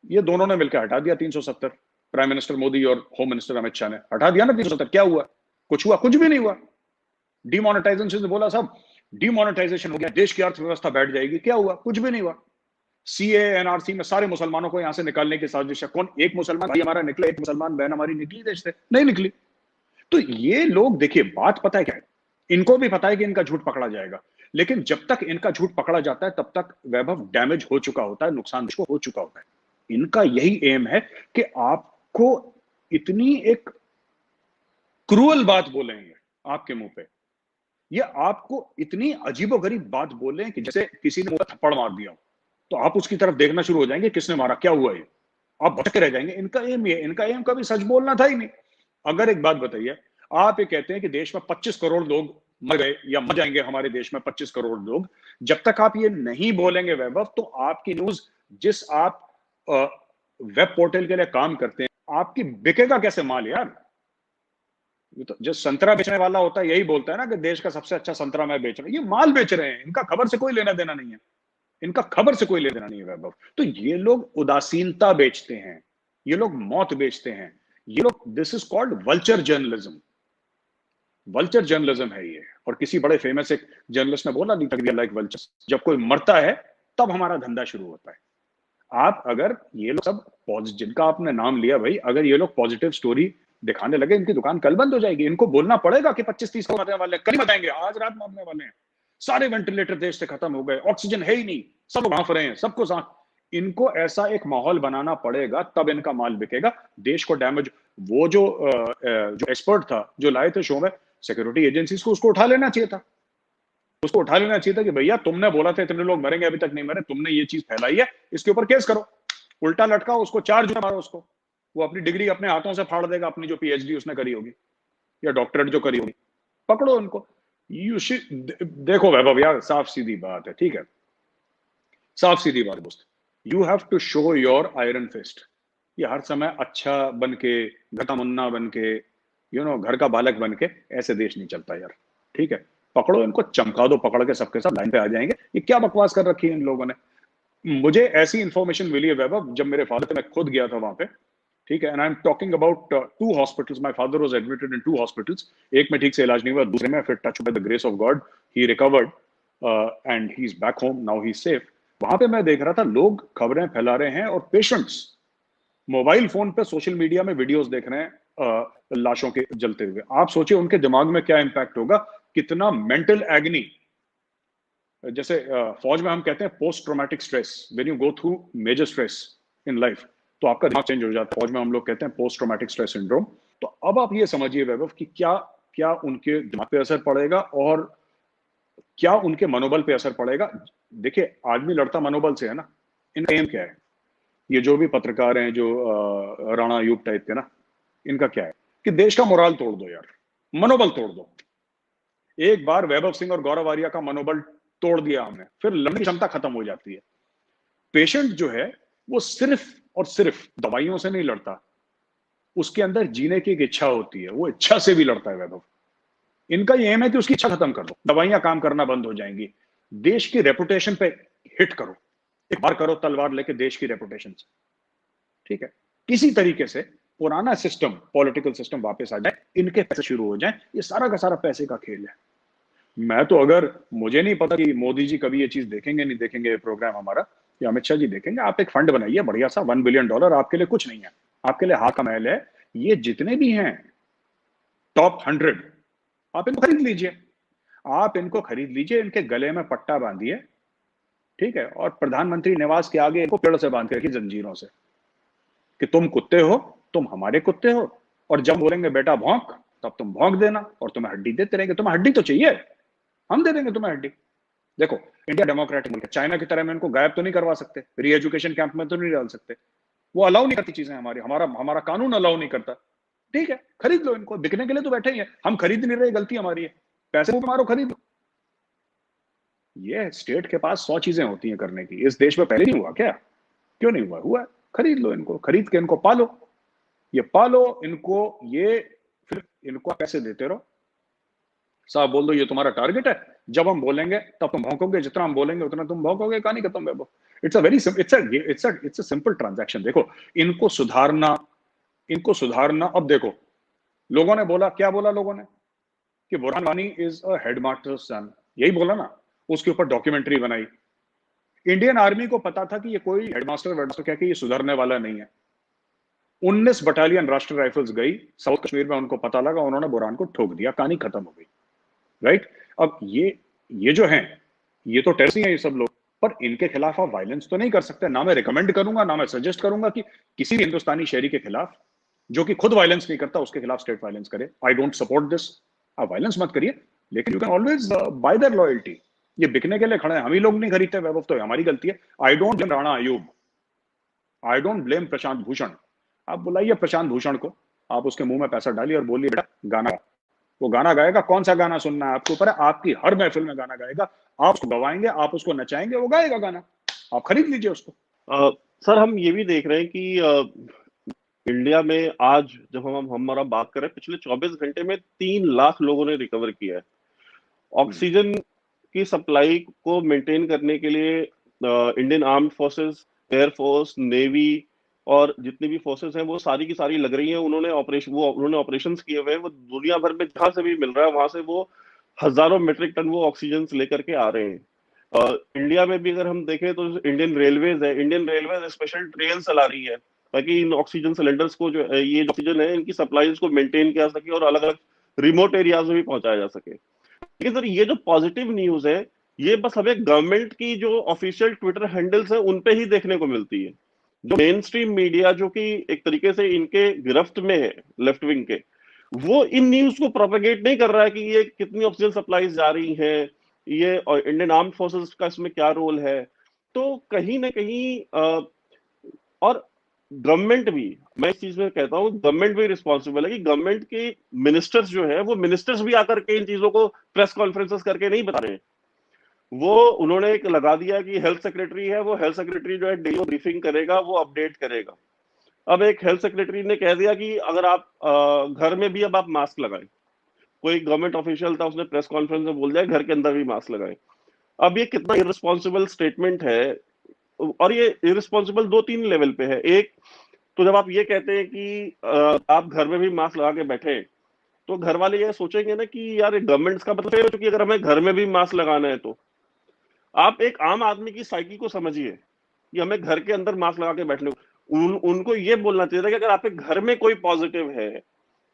A: ये दोनों ने मिलकर हटा दिया 370, प्राइम मिनिस्टर मोदी और होम मिनिस्टर अमित शाह ने हटा दिया ना 370। क्या हुआ? कुछ हुआ? कुछ भी नहीं हुआ। डिमोनेटाइजेशन से बोला सब डिमोनेटाइजेशन हो गया, देश की अर्थव्यवस्था बैठ जाएगी। क्या हुआ? कुछ भी नहीं हुआ। सीए एनआरसी में सारे मुसलमानों को यहां से निकालने की साजिश है। कौन? एक मुसलमान भाई हमारा निकला, एक मुसलमान बहन हमारी निकली देश से? नहीं निकली। तो ये लोग, देखिए, बात पता है क्या है, इनको भी पता है कि इनका झूठ पकड़ा जाएगा, लेकिन जब तक इनका झूठ पकड़ा जाता है तब तक वैभव डैमेज हो चुका होता है, नुकसान देश को हो चुका होता है। इनका यही एम है कि आपको इतनी एक क्रूअल बात बोलेंगे आपके मुंह पे, ये आपको इतनी अजीबोगरीब बात बोले कि जैसे किसी ने मुंह पे थप्पड़ मार दिया, तो आप उसकी तरफ देखना शुरू हो जाएंगे, किसने मारा, क्या हुआ, ये आप भटके रह जाएंगे। इनका एम ये, इनका एम कभी सच बोलना था ही नहीं। अगर एक बात बताइए, आप ये कहते हैं कि देश में 25 करोड़ लोग मर गए या मर जाएंगे, हमारे देश में 25 करोड़ लोग, जब तक आप ये नहीं बोलेंगे वैभव, तो आपकी न्यूज, जिस आप वेब पोर्टल के लिए काम करते हैं, आपकी बिकेगा कैसे माल यार? ये तो जो संतरा बेचने वाला होता है यही बोलता है ना कि देश का सबसे अच्छा संतरा मैं बेच रहा हूं। ये माल बेच रहे हैं, इनका खबर से कोई लेना देना नहीं है, इनका खबर से कोई लेना देना नहीं है वैभव। तो ये लोग उदासीनता बेचते हैं, ये लोग मौत बेचते हैं, ये लोग, this is called vulture journalism. Vulture journalism है ये। और किसी बड़े फेमस एक जर्नलिस्ट ने बोला नहीं था, लाइक वल्चर्स, जब कोई मरता है तब हमारा धंधा शुरू होता है। आप अगर ये लोग सब जिनका आपने नाम लिया भाई, अगर ये लोग पॉजिटिव स्टोरी दिखाने लगे, इनकी दुकान कल बंद हो जाएगी। इनको बोलना पड़ेगा कि 25-30 को मरने वाले हैं, कल ही बताएंगे, आज रात मरने वाले हैं, सारे वेंटिलेटर देश से खत्म हो गए, ऑक्सीजन है ही नहीं, सब भांफ रहे हैं, सबको सांस। इनको ऐसा एक माहौल बनाना पड़ेगा, तब इनका माल बिकेगा। देश को डैमेज, वो जो एक्सपर्ट था जो लाए थे शो में, सिक्योरिटी एजेंसीज को उसको उठा लेना चाहिए था, उसको उठा लेना चाहिए था कि भैया तुमने बोला था इतने लोग मरेंगे, अभी तक नहीं मरे, तुमने ये चीज फैलाई है, इसके ऊपर केस करो, उल्टा लटकाओ उसको, 4 जूता मारो उसको, वो अपनी डिग्री अपने हाथों से फाड़ देगा, अपनी जो पीएचडी उसने करी होगी या डॉक्टरेट जो करी होगी। पकड़ो उनको। देखो वैभव यार, साफ सीधी बात है, ठीक है, साफ सीधी बात दोस्त, you have to show your iron fist. ये हर समय अच्छा बन के, घर का मुन्ना बन के, घर का बालक बन के ऐसे देश नहीं चलता यार, ठीक है। पकड़ो इनको, चमका दो, पकड़ के सबके सब लाइन पे आ जाएंगे। ये क्या बकवास कर रखी है इन लोगों ने? मुझे ऐसी इंफॉर्मेशन मिली है वैभव, जब मेरे फादर, मैं खुद गया था वहां पे, ठीक है, and I am talking about 2 hospitals. My father was admitted in 2 hospitals. एक में ठीक से इलाज नहीं हुआ, दूसरे में फिर touch by the grace of God he recovered and he is back home now, he is safe. वहां पे मैं देख रहा था, लोग खबरें फैला रहे हैं और पेशेंट्स मोबाइल फोन पे सोशल मीडिया में वीडियोस देख रहे हैं लाशों के जलते हुए। आप सोचिए उनके दिमाग में क्या इंपैक्ट होगा, कितना मेंटल एग्नी। जैसे फौज में हम कहते हैं post traumatic stress, when you go through major stress in life, तो आपका दिमाग चेंज हो जाता है। फौज में हम लोग कहते हैं पोस्ट ट्रॉमेटिक स्ट्रेस सिंड्रोम। तो अब आप ये समझिए वैभव कि क्या क्या उनके दिमाग पे असर पड़ेगा और क्या उनके मनोबल पे असर पड़ेगा। देखिए, आदमी लड़ता मनोबल से है ना। इनका एम क्या है? ये जो भी पत्रकार हैं, जो राणा अयूब टाइप के ना, इनका क्या है कि देश का मोराल तोड़ दो यार, मनोबल तोड़ दो। एक बार वैभव सिंह और गौरव आर्या का मनोबल तोड़ दिया हमने, फिर लड़ने की क्षमता खत्म हो जाती है। पेशेंट जो है वो सिर्फ और सिर्फ दवाइयों से नहीं लड़ता, उसके अंदर जीने की एक इच्छा होती है, वो इच्छा से भी लड़ता है वैभव। इनका ये एम है कि उसकी इच्छा खत्म कर दो, दवाइयां काम करना बंद हो जाएंगी, देश की रेपुटेशन पे हिट करो, एक बार करो तलवार लेके देश की रेपुटेशन से, ठीक है। किसी तरीके से पुराना सिस्टम, पॉलिटिकल सिस्टम वापस आ जाए, इनके पैसे शुरू हो जाए। ये सारा का सारा पैसे का खेल है। मैं तो, अगर मुझे नहीं पता कि मोदी जी कभी ये चीज देखेंगे नहीं देखेंगे, ये प्रोग्राम हमारा, या अमित शाह जी देखेंगे, आप एक फंड बनाइए बढ़िया सा, $1 बिलियन। आपके लिए कुछ नहीं है, आपके लिए हाथ का महल है। ये जितने भी हैं टॉप 100, आप इनको खरीद लीजिए, आप इनको खरीद लीजिए, इनके गले में पट्टा बांधिए, ठीक है, और प्रधानमंत्री निवास के आगे इनको पेड़ से बांध के रखिए, जंजीरों से, कि तुम कुत्ते हो, तुम हमारे कुत्ते हो, और जब बोलेंगे बेटा भौंक, तब तुम भौंक देना, और तुम्हें हड्डी देते रहेंगे। तुम्हें हड्डी तो चाहिए, हम दे देंगे तुम्हें हड्डी। देखो, इंडिया डेमोक्रेटिक मुल्क है, चाइना की तरह में इनको गायब तो नहीं करवा सकते, री एजुकेशन कैंप में तो नहीं डाल सकते, वो अलाउ नहीं करती चीजें हमारी, हमारा हमारा कानून अलाउ नहीं करता। ठीक है, खरीद लो इनको, बिकने के लिए तो बैठे ही है, हम खरीद नहीं रहे, गलती हमारी है, पैसे वो मारो, खरीद लो। ये स्टेट के पास 100 चीजें होती हैं करने की, इस देश में पहले नहीं हुआ क्या? क्यों नहीं हुआ? हुआ है। खरीद लो इनको, खरीद के इनको पालो, ये पालो इनको, ये फिर इनको पैसे देते रहो। साहब बोल दो ये तुम्हारा टारगेट है, जब हम बोलेंगे तब तुम भौंकोगे, जितना हम बोलेंगे उतना तुम भौंकोगे, कहानी खत्म है। It's a very it's a simple transaction. देखो, इनको सुधारना, इनको सुधारना। अब देखो, लोगों ने बोला, क्या बोला लोगों ने, कि Burhan Wani is a headmaster सन, यही बोला ना, उसके ऊपर डॉक्यूमेंट्री बनाई। इंडियन आर्मी को पता था कि ये कोई हेडमास्टर वेडमास्टर क्या, कि ये सुधरने वाला नहीं है। 19 बटालियन राष्ट्रीय राइफल्स गई साउथ कश्मीर में, उनको पता लगा, उन्होंने बुरहान को ठोक दिया, कहानी खत्म हो गई, राइट। अब ये जो हैं, ये तो टेररिस्ट ही हैं ये सब लोग, पर इनके खिलाफ आप वायलेंस तो नहीं कर सकते। ना मैं रिकमेंड करूंगा, ना मैं सजेस्ट करूंगा कि किसी भी हिंदुस्तानी शहरी के खिलाफ, जो कि खुद वायलेंस नहीं करता, उसके खिलाफ स्टेट वायलेंस करे। I don't support this. आप वायलेंस मत करिए, लेकिन you can always bye their loyalty. ये बिकने के लिए खड़े हैं, हम ही लोग नहीं खरीदते वैभव, तो हमारी गलती है। I don't blame Rana Ayyub, I don't blame Prashant Bhushan. आप बुलाइए प्रशांत भूषण को, आप उसके मुंह में पैसा डालिए और बोलिए बेटा गाना गा। वो गाना गाएगा, कौन सा गाना सुनना है आपके ऊपर है, आपकी हर महफिल में गाना गाएगा, आप उसको गवाएंगे, आप उसको नचाएंगे, वो गाएगा गाना, आप खरीद लीजिए उसको।
B: सर हम ये भी देख रहे हैं कि इंडिया में आज जब हम हमारा बात करें, पिछले 24 घंटे में 3 लाख लोगों ने रिकवर किया है। ऑक्सीजन की सप्लाई को मेंटेन करने के लिए Indian armed forces, air force, navy और जितनी भी फोर्सेस हैं वो सारी की सारी लग रही हैं। उन्होंने ऑपरेशंस किए हुए हैं। वो दुनिया भर में जहां से भी मिल रहा है वहां से वो हजारों मेट्रिक टन वो ऑक्सीजन लेकर के आ रहे हैं। इंडिया में भी अगर हम देखें तो इंडियन रेलवेज स्पेशल ट्रेन चला रही है ताकि इन ऑक्सीजन सिलेंडर्स को, जो ये ऑक्सीजन है, इनकी सप्लाईज को मेंटेन किया जा सके और अलग अलग रिमोट एरियाज में भी पहुंचाया जा सके। लेकिन सर ये जो पॉजिटिव न्यूज है, ये बस हमें गवर्नमेंट की जो ऑफिशियल ट्विटर हैंडल्स है उन पे ही देखने को मिलती है। जो मेन स्ट्रीम मीडिया, जो कि एक तरीके से इनके गिरफ्त में है, लेफ्ट विंग के, वो इन न्यूज को प्रोपेगेट नहीं कर रहा है कि ये कितनी ऑक्सीजन सप्लाईज जा रही है, ये और इंडियन आर्म्ड फोर्सेस का इसमें क्या रोल है। तो कहीं ना कहीं और गवर्नमेंट भी, मैं इस चीज में कहता हूँ गवर्नमेंट भी रिस्पॉन्सिबल है कि गवर्नमेंट के मिनिस्टर्स जो है वो मिनिस्टर्स भी आकर के इन चीजों को प्रेस कॉन्फ्रेंसेस करके नहीं बता रहे हैं। वो उन्होंने एक लगा दिया कि हेल्थ सेक्रेटरी है, वो हेल्थ सेक्रेटरी जो है डेली ब्रीफिंग करेगा, वो अपडेट करेगा। अब एक हेल्थ सेक्रेटरी ने कह दिया कि अगर आप घर में भी अब आप मास्क लगाएं। कोई गवर्नमेंट ऑफिशियल था, उसने प्रेस कॉन्फ्रेंस में बोल दिया घर के अंदर भी मास्क लगाएं। अब ये कितना इररिस्पॉन्सिबल स्टेटमेंट है। और ये इररिस्पॉन्सिबल 2-3 लेवल पे है। एक तो जब आप ये कहते हैं कि आप घर में भी मास्क लगा के बैठे, तो घर वाले ये सोचेंगे ना कि यार गवर्नमेंट का मतलब है कि अगर हमें घर में भी मास्क लगाना है, तो आप एक आम आदमी की साइकी को समझिए कि हमें घर के अंदर मास्क लगा के बैठने उनको ये बोलना चाहिए था कि अगर आपके घर में कोई पॉजिटिव है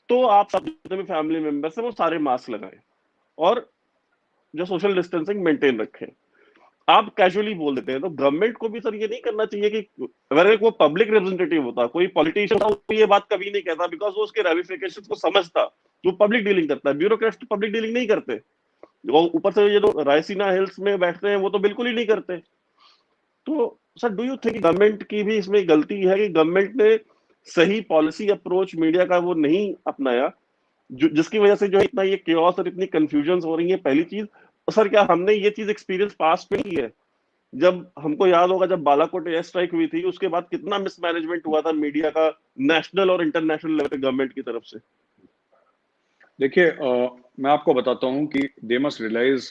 B: तो आप सब जितने भी फैमिली मेंबर्स हैं वो सारे मास्क लगाएं और जो सोशल डिस्टेंसिंग मेंटेन रखें। आप कैजुअली बोल देते हैं। तो गवर्नमेंट को भी सर ये नहीं करना चाहिए कि अगर वो पब्लिक रिप्रेजेंटेटिव होता, कोई पॉलिटिशियन होता, वो ये बात कभी नहीं कहता, बिकॉज वो उसके रेमिफिकेशंस को समझता। वो पब्लिक डीलिंग करता है। ब्यूरोक्रेट्स तो पब्लिक डीलिंग नहीं करते। वो ऊपर से ये जो रायसीना हिल्स में बैठते हैं वो तो बिल्कुल ही नहीं करते। तो sir do you think government की भी इसमें गलती है कि गवर्नमेंट ने सही पॉलिसी अप्रोच मीडिया का वो नहीं अपनाया, जिसकी वजह से जो इतना ये केओस और इतनी कंफ्यूजन हो रही है? पहली चीज। सर क्या हमने ये चीज एक्सपीरियंस पास्ट में की है? जब हमको याद होगा जब बालाकोट एयर स्ट्राइक हुई थी, उसके बाद कितना मिसमैनेजमेंट हुआ था मीडिया का नेशनल और इंटरनेशनल लेवल पे गवर्नमेंट की तरफ से।
A: देखिए, मैं आपको बताता हूं कि दे मस्ट रियलाइज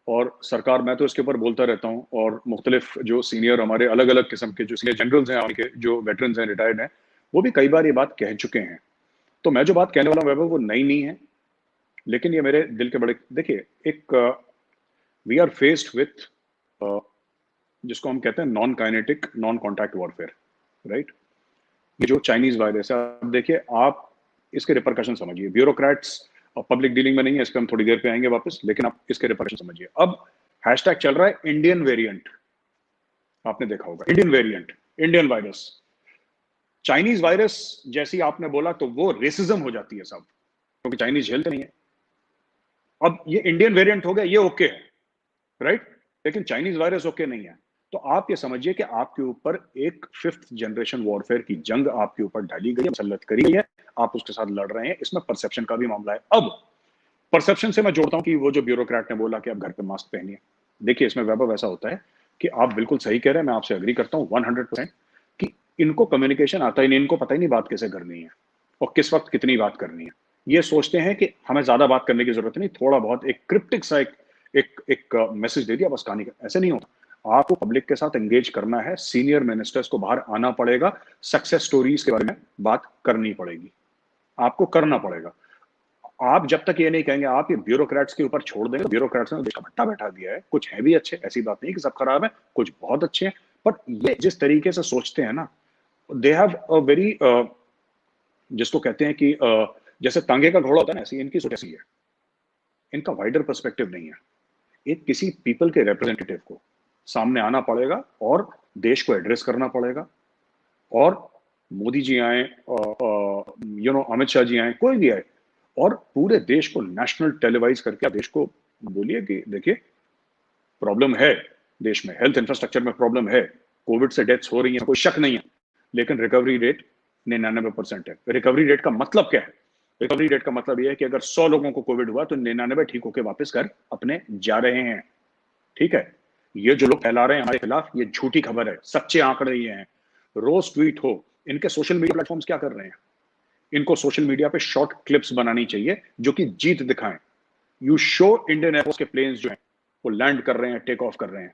A: और सरकार, मैं तो इसके ऊपर बोलता रहता हूँ, और मुख्तलिफ जो सीनियर हमारे अलग अलग किस्म के जो सीनियर जनरल्स हैं, उनके जो वेटरन्स हैं, रिटायर्ड हैं, वो भी कई बार ये बात कह चुके हैं। तो मैं जो बात कहने वाला हूँ वैभव, वो नई नहीं है, लेकिन ये मेरे दिल के बड़े, देखिए, एक वी आर फेस्ड विथ जिसको हम कहते हैं non kinetic non contact warfare, right. ये जो चाइनीज वायरस है, अब देखिए आप इसके रिपरकशन समझिए। ब्यूरोक्रेट्स और पब्लिक डीलिंग में नहीं है, इस पर हम थोड़ी देर पे आएंगे वापस, लेकिन आप इसके रिपरकशन समझिए। अब हैशटैग चल रहा है इंडियन वेरिएंट, आपने देखा होगा, Indian variant, Indian virus. Chinese virus जैसी आपने बोला तो वो रेसिज्म हो जाती है सब, क्योंकि चाइनीज झेलते नहीं है। अब ये इंडियन वेरिएंट हो गया, ये ओके है, राइट, लेकिन चाइनीज वायरस ओके नहीं है। तो आप ये समझिए कि आपके ऊपर एक 5th जनरेशन वॉरफेयर की जंग आपके ऊपर डाली गई है, मुसल्लत करी गई है, आप उसके साथ लड़ रहे हैं। इसमें परसेप्शन का भी मामला है। अब परसेप्शन से मैं जोड़ता हूं कि वो जो ब्यूरोक्रेट ने बोला कि आप घर पे मास्क पहनिए, देखिए इसमें वैभव ऐसा होता है कि आप बिल्कुल सही कह रहे हैं, मैं आपसे एग्री करता हूं 100% कि इनको कम्युनिकेशन आता ही नहीं, इनको पता ही नहीं बात कैसे करनी है और किस वक्त कितनी बात करनी है। ये सोचते हैं कि हमें ज्यादा बात करने की जरूरत नहीं, थोड़ा बहुत एक क्रिप्टिक सा एक मैसेज दे दिया बस, कहानी का। ऐसे नहीं होता, आपको पब्लिक के साथ एंगेज करना है, सीनियर मिनिस्टर्स को बाहर आना पड़ेगा, सक्सेस स्टोरीज के बारे में बात करनी पड़ेगी, आपको करना पड़ेगा। आप जब तक ये नहीं कहेंगे, आप ये ब्यूरोक्रेट्स के ऊपर छोड़ देंगे, ब्यूरोक्रेट्स ने देश का भट्टा बैठा दिया है। कुछ है भी अच्छे, ऐसी बात नहीं कि सब खराब है, कुछ बहुत अच्छे हैं, बट ये जिस तरीके से सोचते हैं ना, दे हैव अ वेरी, जिसको कहते हैं कि जैसे तांगे का घोड़ा होता है ना, ऐसी इनकी सोच ऐसी है, इनका वाइडर पर्सपेक्टिव नहीं है। एक किसी पीपल के रिप्रेजेंटेटिव को सामने आना पड़ेगा और देश को एड्रेस करना पड़ेगा, और मोदी जी आए, अमित शाह जी आए, कोई भी आए, और पूरे देश को नेशनल टेलीवाइज करके देश को बोलिए कि देखिए प्रॉब्लम है, देश में हेल्थ इंफ्रास्ट्रक्चर में प्रॉब्लम है, कोविड से डेथ्स हो रही है, कोई शक नहीं है, लेकिन रिकवरी रेट 99% है। रिकवरी रेट का मतलब क्या है? रिकवरी रेट का मतलब यह है कि अगर 100 लोगों को कोविड हुआ तो 99 ठीक होकर वापस घर अपने जा रहे हैं। ठीक है, ये जो लोग फैला रहे हैं हमारे खिलाफ, ये झूठी खबर है, सच्चे आंकड़े ये हैं। रोज ट्वीट हो, इनके सोशल मीडिया प्लेटफॉर्म्स क्या कर रहे हैं? इनको सोशल मीडिया पे शॉर्ट क्लिप्स बनानी चाहिए जो कि जीत दिखाएं। यू शो इंडियन एयरफोर्स के प्लेन्स जो हैं वो लैंड कर रहे हैं, टेक ऑफ कर रहे हैं।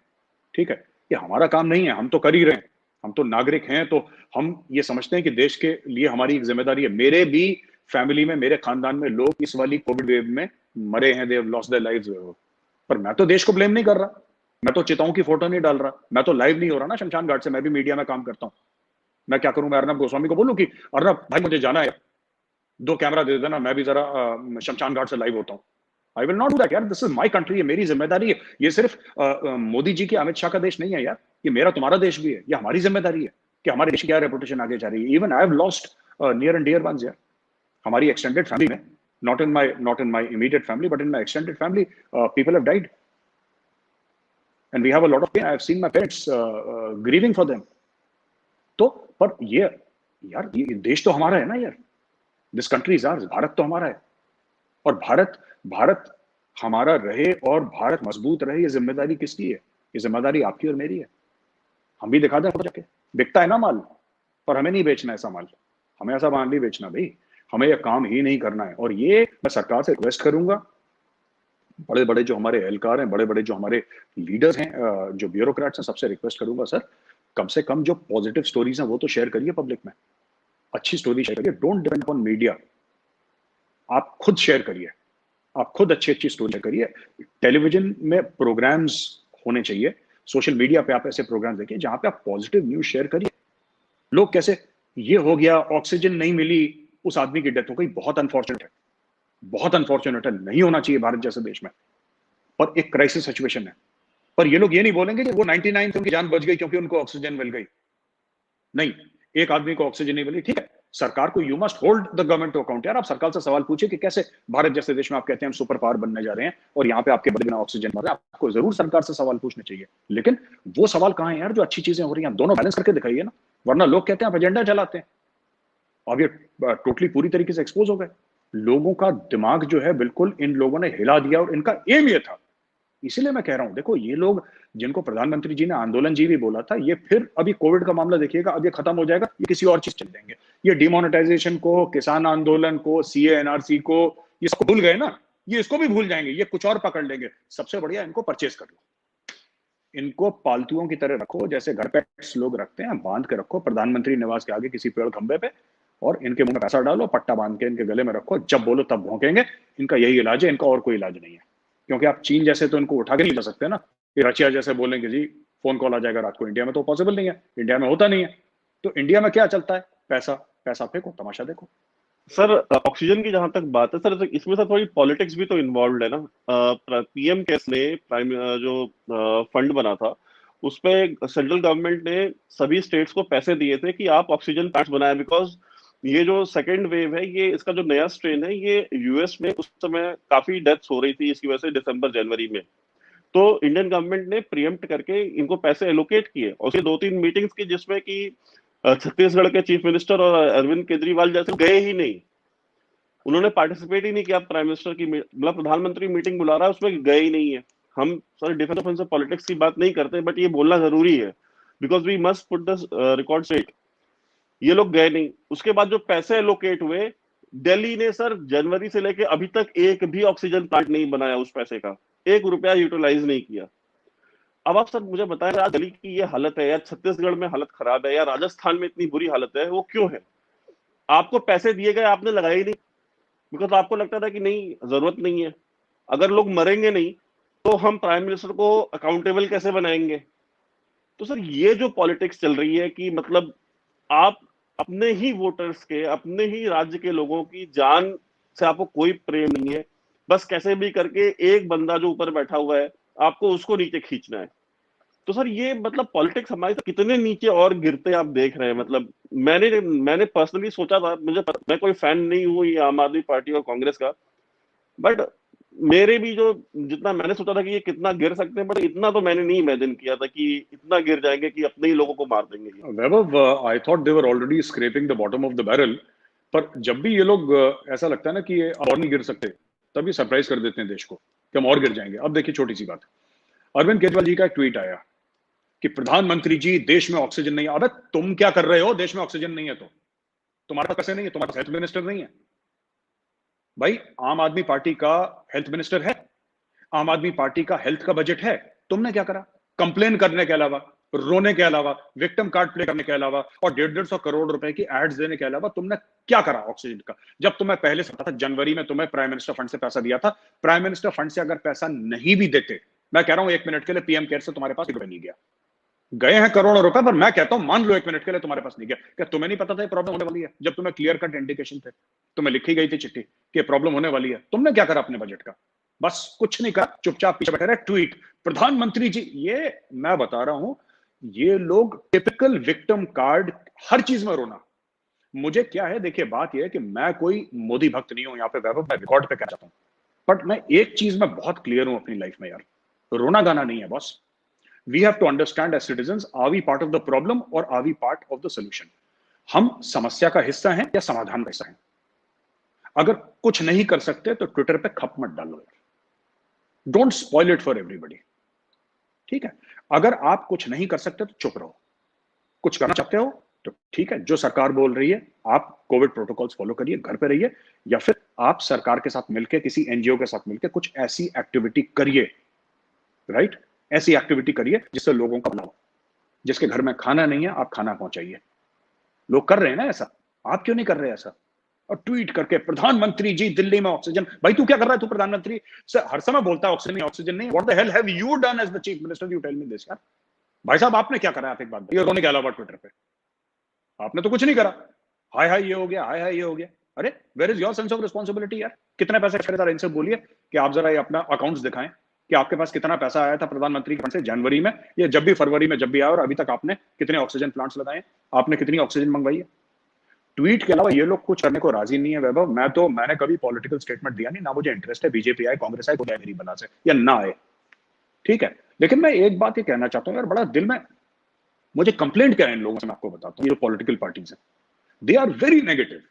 A: ठीक है, ये हमारा काम नहीं है, हम तो कर ही रहे हैं, हम तो नागरिक हैं, तो हम ये समझते हैं कि देश के लिए हमारी एक जिम्मेदारी है। मेरे भी फैमिली में, मेरे खानदान में लोग इस वाली कोविड वेव में मरे हैं, they have lost their lives, पर मैं तो देश को ब्लेम नहीं कर रहा, मैं तो चिताओं की फोटो नहीं डाल रहा, मैं तो लाइव नहीं हो रहा ना शमशान घाट से, मैं भी मीडिया में काम करता हूं। मैं क्या करूं? मैं अर्नब गोस्वामी को बोलूं कि अर्नब भाई मुझे जाना है, 2 कैमरा दे देना, मैं भी जरा शमशान घाट से लाइव होता हूं। I will not do that यार, दिस इज माई कंट्री, ये मेरी जिम्मेदारी है। ये सिर्फ मोदी जी की, अमित शाह का देश नहीं है यार, ये मेरा तुम्हारा देश भी है। ये हमारी जिम्मेदारी है कि हमारे देश की क्या रेपुटेशन आगे जा रही है। Even I have lost near and dear ones यार, हमारी एक्सटेंडेड फैमिली में, not in my immediate family, but in my extended family, people have died, and we have a lot of pain. I have seen my parents grieving for them. तो पर ये यार, ये देश तो हमारा है ना यार, this country is ours, Bharat तो हमारा है, और भारत हमारा रहे और भारत मजबूत रहे, ये जिम्मेदारी किसकी है? ये जिम्मेदारी आपकी और मेरी है। हम भी दिखा दें जाके, बिकता है ना माल, पर हमें नहीं बेचना ऐसा माल, हमें ऐसा माल नहीं बेचना भाई, हमें यह काम ही नहीं करना है। और ये मैं सरकार से रिक्वेस्ट करूंगा, बड़े बड़े जो हमारे एहलकार हैं, बड़े बड़े जो हमारे लीडर्स हैं, जो ब्यूरोक्रेट्स हैं, सबसे रिक्वेस्ट करूंगा सर, कम से कम जो पॉजिटिव स्टोरीज हैं वो तो शेयर करिए पब्लिक में, अच्छी स्टोरी शेयर करिए, डोंट डिपेंड ऑन मीडिया, आप खुद शेयर करिए, आप खुद अच्छी अच्छी स्टोरी शेयर करिए। टेलीविजन में प्रोग्राम्स होने चाहिए, सोशल मीडिया पे आप ऐसे प्रोग्राम देखिए जहां पे आप पॉजिटिव न्यूज शेयर करिए। लोग कैसे, ये हो गया, ऑक्सीजन नहीं मिली, उस आदमी की डेथ हो गई, बहुत अनफॉर्चुनेट है, बहुत अनफॉर्चुनेट है, नहीं होना चाहिए भारत जैसे देश में, पर एक क्राइसिस सिचुएशन है। पर ये लोग ये नहीं बोलेंगे कि वो 99 से उनकी जान बच गई क्योंकि उनको ऑक्सीजन मिल गई। नहीं, एक आदमी को ऑक्सीजन नहीं मिली, ठीक है, सरकार को, you must hold the government to account यार। आप सरकार से सवाल पूछिए कि कैसे भारत जैसे देश में आप कहते हैं हम सुपर पावर बनने जा रहे हैं और यहाँ पे आपके बिना ऑक्सीजन मर रहा है। आपको जरूर सरकार से सवाल पूछने चाहिए, लेकिन वो सवाल कहाँ है यार जो अच्छी चीजें हो रही हैं? दोनों बैलेंस करके दिखाइए ना, वरना लोग कहते हैं आप एजेंडा चलाते हैं। अब ये टोटली पूरी तरीके से एक्सपोज हो गए, लोगों का दिमाग जो है बिल्कुल इन लोगों ने हिला दिया, और इनका एम ये था। इसीलिए मैं कह रहा हूं, देखो ये लोग जिनको प्रधानमंत्री जी ने आंदोलन जी भी बोला था, ये फिर अभी कोविड का मामला देखिएगा, अब ये खत्म हो जाएगा, ये किसी और चीज चल देंगे। ये डिमोनेटाइजेशन को, किसान आंदोलन को, सीए एनआरसी को, ये सब भूल गए ना, ये इसको भी भूल जाएंगे, ये कुछ और पकड़ लेंगे। सबसे बढ़िया इनको परचेज कर लो, इनको पालतुओं की तरह रखो, जैसे घर पे लोग रखते हैं, बांध के रखो प्रधानमंत्री निवास के आगे किसी पेड़ खंबे पे, और इनके मुंह में पैसा डालो, पट्टा बांध के इनके गले में रखो, जब बोलो तब भौंकेंगे। इनका यही इलाज है, इनका और कोई इलाज नहीं है। क्योंकि आप चीन जैसे तो इनको उठा के नहीं जा सकते ना, कि रशिया जैसे बोलेंगे जी फोन कॉल आ जाएगा रात को, इंडिया में तो पॉसिबल नहीं है, इंडिया में होता नहीं है। तो इंडिया में क्या चलता है, पैसा, पैसा फेंको, तमाशा देखो।
B: सर ऑक्सीजन की जहां तक बात है सर, तो इसमें सर थोड़ी पॉलिटिक्स भी तो इन्वॉल्व है ना। पीएम केयर्स ने प्राइम जो फंड बना था उस पे सेंट्रल गवर्नमेंट ने सभी स्टेट्स को पैसे दिए थे कि आप ऑक्सीजन प्लांट्स बनाएं, बिकॉज ये जो सेकेंड वेव है, ये इसका जो नया स्ट्रेन है, ये यूएस में उस समय काफी डेथ्स हो रही थी इसकी वजह से दिसंबर जनवरी में। तो इंडियन गवर्नमेंट ने प्रीएम्प्ट करके इनको पैसे एलोकेट किए, और उसके 2-3 मीटिंग्स की जिसमें कि छत्तीसगढ़ के चीफ मिनिस्टर और अरविंद केजरीवाल जैसे गए ही नहीं, उन्होंने पार्टिसिपेट ही नहीं किया। प्राइम मिनिस्टर की मतलब प्रधानमंत्री मीटिंग बुला रहा है उसमें गए ही नहीं है। हम सर डिफेंस ऑफेंस पॉलिटिक्स की बात नहीं करते, बट ये बोलना जरूरी है because we must put the record straight. ये लोग गए नहीं। उसके बाद जो पैसे एलोकेट हुए, दिल्ली ने सर जनवरी से लेके अभी तक एक भी ऑक्सीजन प्लांट नहीं बनाया, उस पैसे का 1 रुपया यूटिलाइज नहीं किया। अब आप सर मुझे बताएं, आज दिल्ली की ये हालत है, या छत्तीसगढ़ में हालत खराब है, या राजस्थान में इतनी बुरी हालत है, वो क्यों है? आपको पैसे दिए गए, आपने लगाए ही नहीं, बिकॉज आपको लगता था कि नहीं जरूरत नहीं है। अगर लोग मरेंगे नहीं तो हम प्राइम मिनिस्टर को अकाउंटेबल कैसे बनाएंगे? तो सर ये जो पॉलिटिक्स चल रही है कि मतलब आप अपने ही वोटर्स के, अपने ही राज्य के लोगों की जान से आपको कोई प्रेम नहीं है, बस कैसे भी करके एक बंदा जो ऊपर बैठा हुआ है आपको उसको नीचे खींचना है। तो सर ये मतलब पॉलिटिक्स हमारे तो कितने नीचे और गिरते आप देख रहे हैं। मतलब मैंने पर्सनली सोचा था, मैं कोई फैन नहीं हूँ ये आम आदमी पार्टी और कांग्रेस का, बट मेरे भी जो जितना मैंने सोचा था कि ये कितना गिर सकते हैं, बट इतना तो मैंने नहीं इमेजिन किया था कि इतना गिर जाएंगे कि अपने ही लोगों को मार देंगे ये।
A: Vaibhav, I thought they were already scrapping the bottom of the barrel, पर जब भी ये लोग ऐसा लगता है ना कि ये और नहीं गिर सकते, तभी सरप्राइज कर देते हैं देश को कि हम और गिर जाएंगे। अब देखिए छोटी सी बात, अरविंद केजरीवाल जी का एक ट्वीट आया कि प्रधानमंत्री जी देश में ऑक्सीजन नहीं है। अबे तुम क्या कर रहे हो, देश में ऑक्सीजन नहीं है तो? तुम्हारे पास पैसे नहीं है, तुम्हारे पास हेल्थ मिनिस्टर नहीं है? भाई आम आदमी पार्टी का हेल्थ मिनिस्टर है, आम आदमी पार्टी का हेल्थ का बजट है। तुमने क्या करा? कंप्लेन करने के अलावा, रोने के अलावा, विक्टिम कार्ड प्ले करने के अलावा और 150 करोड़ रुपए की एड्स देने के अलावा तुमने क्या करा ऑक्सीजन का? जब तुम्हें पहले से पता था, जनवरी में तुम्हें प्राइम मिनिस्टर फंड से पैसा दिया था, प्राइम मिनिस्टर फंड से अगर पैसा नहीं भी देते, मैं कह रहा हूं 1 मिनट के लिए पीएम केयर से तुम्हारे पास नहीं गया, गए हैं करोड़ों रुपए, पर मैं कहता हूं मान लो 1 मिनट के लिए तुम्हारे पास नहीं गया। क्या तुम्हें नहीं पता था ये प्रॉब्लम होने वाली है? जब तुम्हें क्लियर कट इंडिकेशन थे, तुम्हें लिखी गई थी चिट्ठी कि प्रॉब्लम होने वाली है, तुमने क्या करा अपने बजट का? बस कुछ नहीं करा, चुपचाप पीछे बैठे रहे। ट्वीट प्रधानमंत्री जी, ये मैं बता रहा हूं, ये लोग टिपिकल विक्टिम कार्ड, हर चीज में रोना। मुझे क्या है, देखिए बात यह है कि मैं कोई मोदी भक्त नहीं हूं, यहाँ पे वैभव मैं रिकॉर्ड पे कहना चाहता हूं, बट मैं एक चीज में बहुत क्लियर हूं अपनी लाइफ में यार, रोना गाना नहीं है boss. We have to understand as citizens, are we part of the problem or are we part of the solution? हम समस्या का हिस्सा हैं या समाधान का हिस्सा हैं? अगर कुछ नहीं कर सकते तो ट्विटर पे खप मत डालो यार, don't spoil it for everybody. ठीक है, अगर आप कुछ नहीं कर सकते तो चुप रहो, कुछ करना चाहते हो तो ठीक है, जो सरकार बोल रही है आप कोविड प्रोटोकॉल्स फॉलो करिए, घर पे रहिए, या फिर आप सरकार के साथ मिलकर, किसी एनजीओ के साथ मिलकर कुछ ऐसी एक्टिविटी करिए, राइट? ऐसी एक्टिविटी करिए जिससे लोगों का भला हो। जिसके घर में खाना नहीं है आप खाना पहुंचाइए। लोग कर रहे हैं ना ऐसा, आप क्यों नहीं कर रहे ऐसा? और ट्वीट करके प्रधानमंत्री जी दिल्ली में ऑक्सीजन, भाई तू क्या कर रहा है? तू प्रधानमंत्री से हर समय बोलता है ऑक्सीजन नहीं, ऑक्सीजन नहीं। What the hell have you done as the chief minister? You tell me this यार। भाई साहब आपने क्या करा? आप एक बात बताइए, रोने के अलावा ट्विटर पे आपने तो कुछ नहीं करा। हाय हाय ये हो गया, हाय हाय ये हो गया। अरे where is your sense of responsibility यार? कितने पैसे खर्च रहे? इनसे बोलिए कि आप जरा ये अपना अकाउंट्स दिखाएं कि आपके पास कितना पैसा आया था प्रधानमंत्री फंड से जनवरी में, या जब भी फरवरी में जब भी आया, और अभी तक आपने कितने ऑक्सीजन प्लांट्स लगाए, आपने कितनी ऑक्सीजन मंगवाई है? ट्वीट के अलावा ये लोग कुछ करने को राजी नहीं है वैभव। मैंने कभी पॉलिटिकल स्टेटमेंट दिया नहीं, ना मुझे इंटरेस्ट है बीजेपी आए, कांग्रेस आए, कोई मेरी बना से या ना आए, ठीक है। लेकिन मैं एक बात ये कहना चाहता हूँ यार, बड़ा दिल में मुझे कंप्लेंट क्या है इन लोगों से, मैं आपको बताता हूँ। ये जो पॉलिटिकल पार्टीज है, दे आर वेरी नेगेटिव।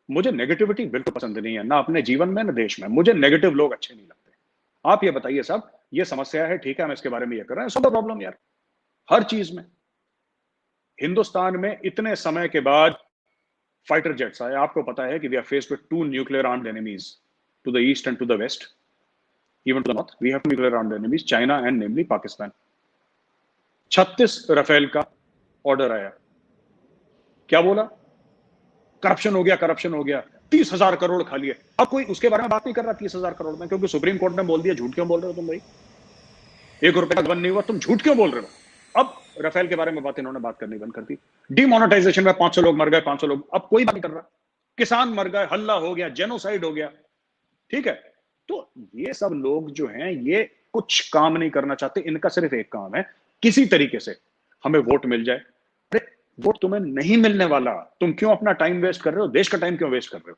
A: मुझे नेगेटिविटी बिल्कुल पसंद नहीं है, ना अपने जीवन में ना देश में। मुझे नेगेटिव लोग अच्छे नहीं लगते। आप ये बताइए साहब, ये समस्या है, ठीक है, हम इसके बारे में ये कर रहे हैं, सो प्रॉब्लम यार। हर चीज में हिंदुस्तान में इतने समय के बाद फाइटर जेट्स आए। आपको पता है कि we are faced with 2 nuclear armed enemies. to the east and to the west, even to the north. We have nuclear armed enemies, China and namely Pakistan. 36 Rafale का ऑर्डर आया, क्या बोला? Corruption हो गया, करप्शन हो गया, 30,000 करोड़ खा लिए। अब कोई उसके बारे में बात नहीं कर रहा 30,000 करोड़ में, क्योंकि सुप्रीम कोर्ट ने बोल दिया। झूठ क्यों बोल रहे हो तुम भाई? 1 रुपए का गबन नहीं हुआ, तुम झूठ क्यों बोल रहे हो? अब राफेल के बारे में बात इन्होंने बात करनी बंद कर दी। डिमोनेटाइजेशन में 500 लोग मर गए, 500 लोग, अब कोई बात नहीं कर रहा। किसान मर गए, हल्ला हो गया, जेनोसाइड हो गया, ठीक है। तो ये सब लोग जो हैं, ये कुछ काम नहीं करना चाहते। इनका सिर्फ एक काम है, किसी तरीके से हमें वोट मिल जाए। अरे वोट तुम्हें नहीं मिलने वाला, तुम क्यों अपना टाइम वेस्ट कर रहे हो? देश का टाइम क्यों वेस्ट कर रहे हो?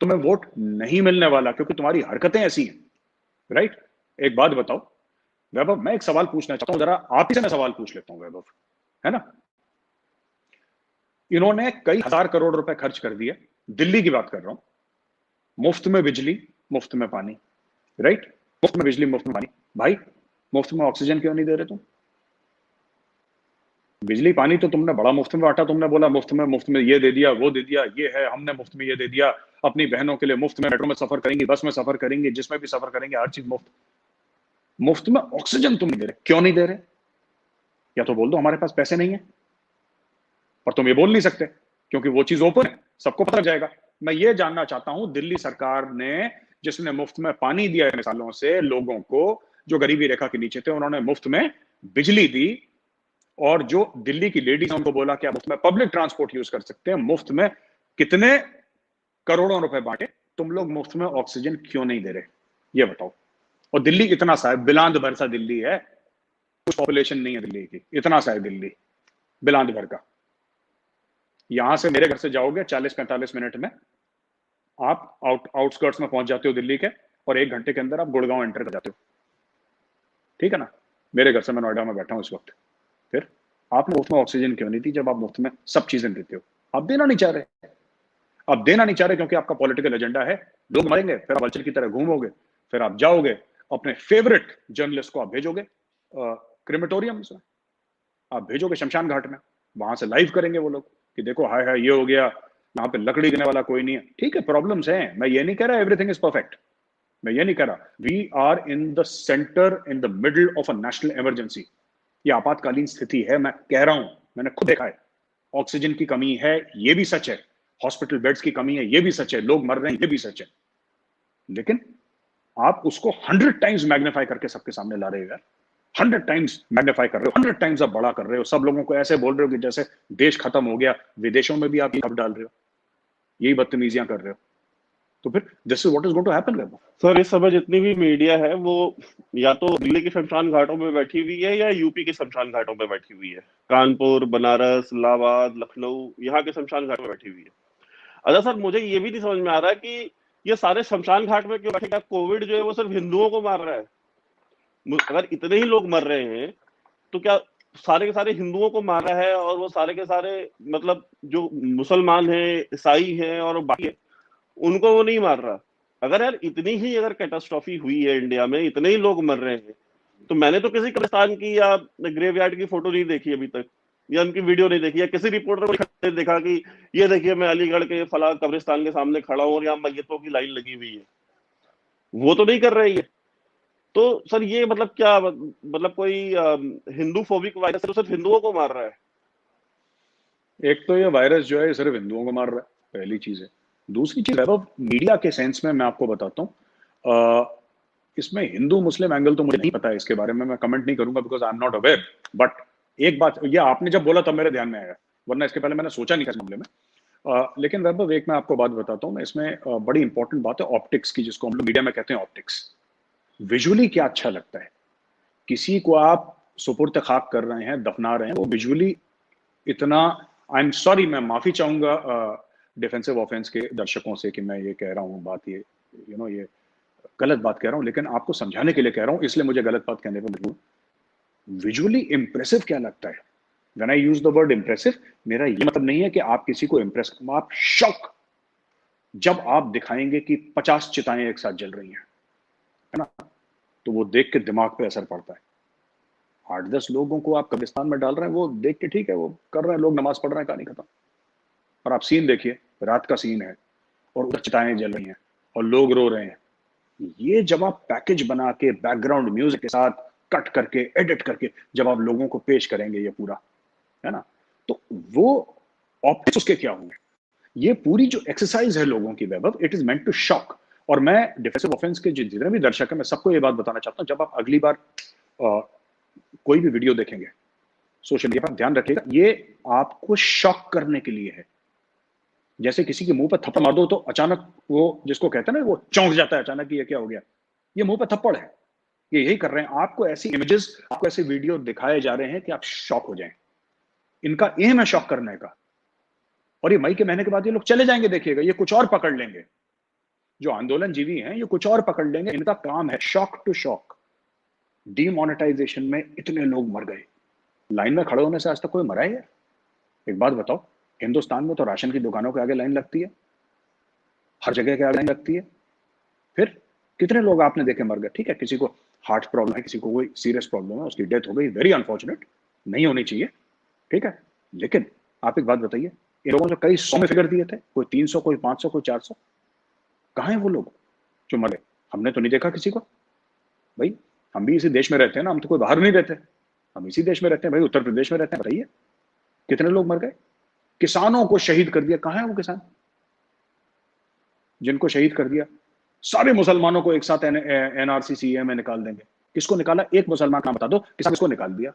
A: तुम्हें वोट नहीं मिलने वाला, क्योंकि तुम्हारी हरकतें ऐसी हैं, राइट? एक बात बताओ वैभव, मैं एक सवाल पूछना चाहता हूं, जरा आप ही से मैं सवाल पूछ लेता हूं वैभव, है ना? इन्होंने कई हजार करोड़ रुपए खर्च कर दिए, दिल्ली की बात कर रहा हूं, मुफ्त में बिजली, मुफ्त में पानी, राइट? मुफ्त में बिजली, मुफ्त में पानी। भाई मुफ्त में ऑक्सीजन क्यों नहीं दे रहे तुम? बिजली पानी तो तुमने बड़ा मुफ्त में बांटा, तुमने बोला मुफ्त में ये दे दिया, वो दे दिया, ये है, हमने मुफ्त में ये दे दिया, अपनी बहनों के लिए मुफ्त में मेट्रो में सफर करेंगी, बस में सफर करेंगी, जिसमें भी सफर करेंगे, हर चीज मुफ्त। मुफ्त में ऑक्सीजन तुम नहीं दे रहे, क्यों नहीं दे रहे? या तो बोल दो हमारे पास पैसे नहीं है, पर तुम ये बोल नहीं सकते क्योंकि वो चीज ओपन है, सबको पता जाएगा। मैं ये जानना चाहता हूं, दिल्ली सरकार ने जिसने मुफ्त में पानी दिया है सालों से लोगों को, जो गरीबी रेखा के नीचे थे, उन्होंने मुफ्त में बिजली दी, और जो दिल्ली की लेडीज उनको बोला कि आप मुफ्त में पब्लिक ट्रांसपोर्ट यूज कर सकते हैं, मुफ्त में कितने करोड़ों रुपए बांटे, तुम लोग मुफ्त में ऑक्सीजन क्यों नहीं दे रहे? ये बताओ। और दिल्ली इतना सा है, बिलांद भर सा दिल्ली है, कुछ पॉपुलेशन नहीं है दिल्ली की, इतना सा है दिल्ली, बिलांद भर का। यहां से मेरे घर से जाओगे 40-45 मिनट में आप आउटस्कर्ट्स में पहुंच जाते हो दिल्ली के, और 1 घंटे के अंदर आप गुड़गांव एंटर कर जाते हो, ठीक है ना? मेरे घर से मैं नोएडा में बैठा हूं इस वक्त। फिर आपने मुफ्त में ऑक्सीजन क्यों नहीं दी जब आप मुफ्त में सब चीजें देते हो? आप देना नहीं चाह रहे, आप देना नहीं चाह रहे क्योंकि आपका पॉलिटिकल एजेंडा है। लोग मरेंगे, फिर आप वल्चर की तरह घूमोगे, फिर आप जाओगे अपने फेवरेट जर्नलिस्ट को आप भेजोगे क्रिमेटोरियम से, आप भेजोगे शमशान घाट में, वहां से लाइव करेंगे वो लोग कि देखो हाय हाय ये हो गया, यहाँ पे लकड़ी देने वाला कोई नहीं है। ठीक है, प्रॉब्लम्स हैं, मैं ये नहीं कह रहा एवरीथिंग इज परफेक्ट, मैं ये नहीं कह रहा। We are in the centre, in the middle of a national emergency. ये आपातकालीन स्थिति है, मैं कह रहा हूं, मैंने खुद देखा है। ऑक्सीजन की कमी है, ये भी सच है, हॉस्पिटल बेड्स की कमी है, ये भी सच है, लोग मर रहे हैं, ये भी सच है, लेकिन आप उसको 100 टाइम्स मैग्नीफाई करके सबके सामने ला रहे हो यार। 100 टाइम्स मैग्नीफाई कर रहे हो, 100 टाइम्स आप बड़ा कर रहे हो, सब लोगों को ऐसे बोल रहे हो कि जैसे देश खत्म हो गया। विदेशों में भी आप ये डाल रहे हो, यही बदतमीजियां कर रहे हो, तो फिर this is what is going to happen.
B: Sir इस समय जितनी भी मीडिया है वो या तो दिल्ली के शमशान घाटों में बैठी हुई है या यूपी के शमशान घाटों में बैठी हुई है, कानपुर, बनारस, इलाहाबाद, लखनऊ, यहाँ के शमशान घाट में बैठी हुई है। अच्छा सर, मुझे ये भी नहीं समझ में आ रहा है कि ये सारे शमशान घाट में क्यों बैठे? क्या कोविड जो है वो सिर्फ हिंदुओं को मार रहा है? अगर इतने ही लोग मर रहे हैं तो क्या सारे के सारे हिंदुओं को मार रहा है, और वो सारे के सारे मतलब जो मुसलमान हैं, ईसाई हैं और बाकी है, उनको वो नहीं मार रहा? अगर यार इतनी ही अगर कैटास्ट्रॉफी हुई है इंडिया में, इतने ही लोग मर रहे हैं, तो मैंने तो किसी कब्रिस्तान की या ग्रेवयार्ड की फोटो नहीं देखी अभी तक, या उनकी वीडियो नहीं देखी, या किसी रिपोर्टर को देखा कि ये देखिए मैं अलीगढ़ के फला कब्रिस्तान के सामने खड़ा हूं और यहाँ मैयतों की लाइन लगी हुई है। वो तो नहीं कर रही है। तो सर ये मतलब क्या, मतलब कोई हिंदू फोबिक वायरस है तो सिर्फ हिंदुओं को मार रहा है?
A: एक तो ये वायरस जो है सिर्फ हिंदुओं को मार रहा है, पहली चीज है। दूसरी चीज है मीडिया के सेंस में मैं आपको बताता हूँ, इसमें हिंदू मुस्लिम एंगल तो मुझे नहीं पता है, इसके बारे में मैं कमेंट नहीं करूंगा because I am not aware. But एक बात ये आपने जब बोला तब मेरे ध्यान में आया, वरना इसके पहले मैंने सोचा नहीं था इस मामले में। लेकिन वैभव एक मैं आपको बात बताता हूँ, इसमें बड़ी इंपॉर्टेंट बात है ऑप्टिक्स की, जिसको हम लोग मीडिया में कहते हैं ऑप्टिक्स। विजुअली क्या अच्छा लगता है, किसी को आप सुपुर्द खाक कर रहे हैं, दफना रहे हैं, वो विजुअली इतना, आई एम सॉरी, मैं माफी चाहूंगा डिफेंसिव ऑफेंस के दर्शकों से कि मैं ये कह रहा हूँ बात, ये ये गलत बात कह रहा हूँ, लेकिन आपको समझाने के लिए कह रहा हूँ, इसलिए मुझे गलत बात कहने पर मजबूर। विजुअली इंप्रेसिव क्या लगता है? When I use the word impressive, मेरा ये मतलब नहीं है कि आप किसी को इंप्रेस, आप शॉक जब आप दिखाएंगे कि 50 चिताएं एक साथ जल रही हैं, है ना, तो वो देख के दिमाग पे असर पड़ता है। 8-10 लोगों को आप कब्रिस्तान में डाल रहे हैं, वो देख के ठीक है, वो कर रहे हैं, लोग नमाज पढ़ रहे हैं, कहानी खत्म। और आप सीन देखिए, रात का सीन है और उधर चिताएं जल रही हैं, और लोग रो रहे हैं। ये जब आप पैकेज बना के बैकग्राउंड म्यूजिक के साथ कट करके एडिट करके जब आप लोगों को पेश करेंगे ये पूरा, है ना, तो वो ऑप्टिक्स उसके क्या होंगे। ये पूरी जो एक्सरसाइज है लोगों की Vaibhav, it is meant to shock. और मैं डिफेंसिव ऑफेंस के जितने भी दर्शक हैं, मैं सबको ये बात बताना चाहता हूं, जब आप अगली बार कोई भी वीडियो देखेंगे सोशल मीडिया पर, ध्यान रखिएगा ये आपको शॉक करने के लिए है। जैसे किसी के मुंह पर थप्पड़ मार दो तो अचानक वो, जिसको कहते हैं ना, वो चौंक जाता है अचानक कि ये क्या हो गया, ये मुंह पर थप्पड़ है। ये यही कर रहे हैं, आपको ऐसी इमेजेस, आपको ऐसे वीडियो दिखाए जा रहे हैं कि आप शॉक हो जाएं। इनका एम है शॉक करने का। और ये मई के महीने के बाद ये लोग चले जाएंगे, देखिएगा ये कुछ और पकड़ लेंगे। जो आंदोलन जीवी हैं ये कुछ और पकड़ लेंगे। इनका काम है शॉक टू शॉक। डीमोनेटाइजेशन में इतने लोग मर गए, लाइन में खड़े होने से आज तक कोई मरा है? एक बात बताओ, हिंदुस्तान में तो राशन की दुकानों के आगे लाइन लगती है, हर जगह के आगे लाइन लगती है। फिर कितने लोग आपने देखे मर गए? ठीक है, किसी को हार्ट प्रॉब्लम है, किसी को कोई सीरियस प्रॉब्लम है, उसकी डेथ हो गई, वेरी अनफॉर्चुनेट, नहीं होनी चाहिए, ठीक है। लेकिन आप एक बात बताइए, इन लोगों ने कई 100 में फिगर दिए थे, कोई 300, कोई 500, कोई 400। कहाँ है वो लोग जो मरे? हमने तो नहीं देखा किसी को। भाई हम भी इसी देश में रहते हैं ना, हम तो कोई बाहर नहीं रहते, हम इसी देश में रहते हैं भाई, उत्तर प्रदेश में रहते हैं। बताइए कितने लोग मर गए? किसानों को शहीद कर दिया। कहाँ है वो किसान जिनको शहीद कर दिया? सारे मुसलमानों को एक साथ एनआरसी सीए में निकाल देंगे। किसको निकाला? एक मुसलमान का नाम बता दो, किसको निकाल दिया,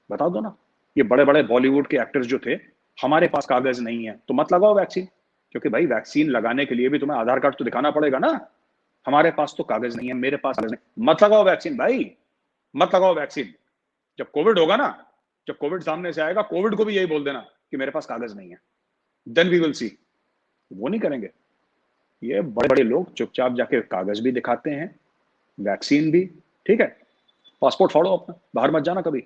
A: बता दो ना। ये बड़े बड़े बॉलीवुड के एक्टर्स जो थे, हमारे पास कागज नहीं है तो मत लगाओ वैक्सीन, क्योंकि भाई वैक्सीन लगाने के लिए भी तुम्हें आधार कार्ड तो दिखाना पड़ेगा ना। हमारे पास तो कागज नहीं है, मेरे पास कागज नहीं, मत लगाओ वैक्सीन भाई, मत लगाओ वैक्सीन। जब कोविड होगा ना, जब कोविड सामने से आएगा, कोविड को भी यही बोल देना कि मेरे पास कागज नहीं है, देन वी विल सी। वो नहीं करेंगे। ये बड़े बड़े लोग चुपचाप जाके कागज भी दिखाते हैं, वैक्सीन भी, ठीक है। पासपोर्ट फाड़ो अपना, बाहर मत जाना कभी,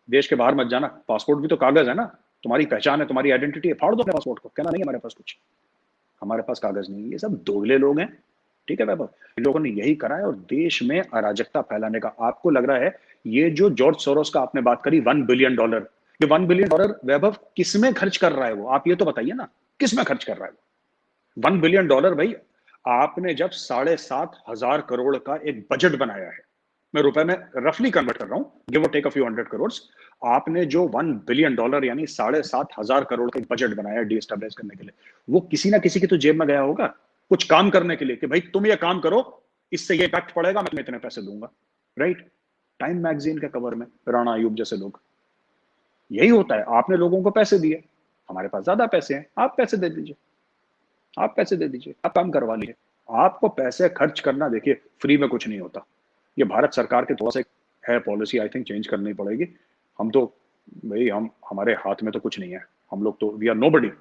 A: देश के बाहर मत जाना। पासपोर्ट भी तो कागज है ना, तुम्हारी पहचान है, तुम्हारी आइडेंटिटी है, फाड़ दो अपने पासपोर्ट को, कहना नहीं हमारे पास कुछ, हमारे पास कागज नहीं। ये सब दोगले लोग हैं, ठीक है वैभव। इन लोगों ने यही करा है और देश में अराजकता फैलाने का। आपको लग रहा है ये जो जॉर्ज सोरोस का आपने बात करी, $1 बिलियन, ये $1 बिलियन वैभव किसमें खर्च कर रहा है वो? आप ये तो बताइए ना, किसमें खर्च कर रहा है वो $1 बिलियन? भाई आपने जब 7,500 करोड़ का एक बजट बनाया है, मैं रुपए में रफली कन्वर्ट कर रहा हूं, गिव और take a few hundred crore, आपने जो $1 बिलियन यानी 7,500 करोड़ का बजट बनाया डिस्टेबलाइज करने के लिए, वो किसी ना किसी की तो जेब में गया होगा कुछ काम करने के लिए, कि भाई तुम ये काम करो, इससे ये इफेक्ट पड़ेगा, मैं तुम्हें इतने पैसे दूंगा, राइट। टाइम मैगजीन के कवर में राणा अयूब जैसे लोग, यही होता है। आपने लोगों को पैसे दिए, हमारे पास ज्यादा पैसे हैं, आप पैसे दे दीजिए, आप पैसे दे दीजिए, आप काम करवा लीजिए। आपको पैसे खर्च करना, देखिए फ्री में कुछ नहीं होता। ये भारत सरकार के थोड़ा सा है पॉलिसी, आई थिंक चेंज करनी पड़ेगी। हम तो भाई, हम हमारे हाथ में तो कुछ नहीं है, हम लोग तो वी आर नोबडी,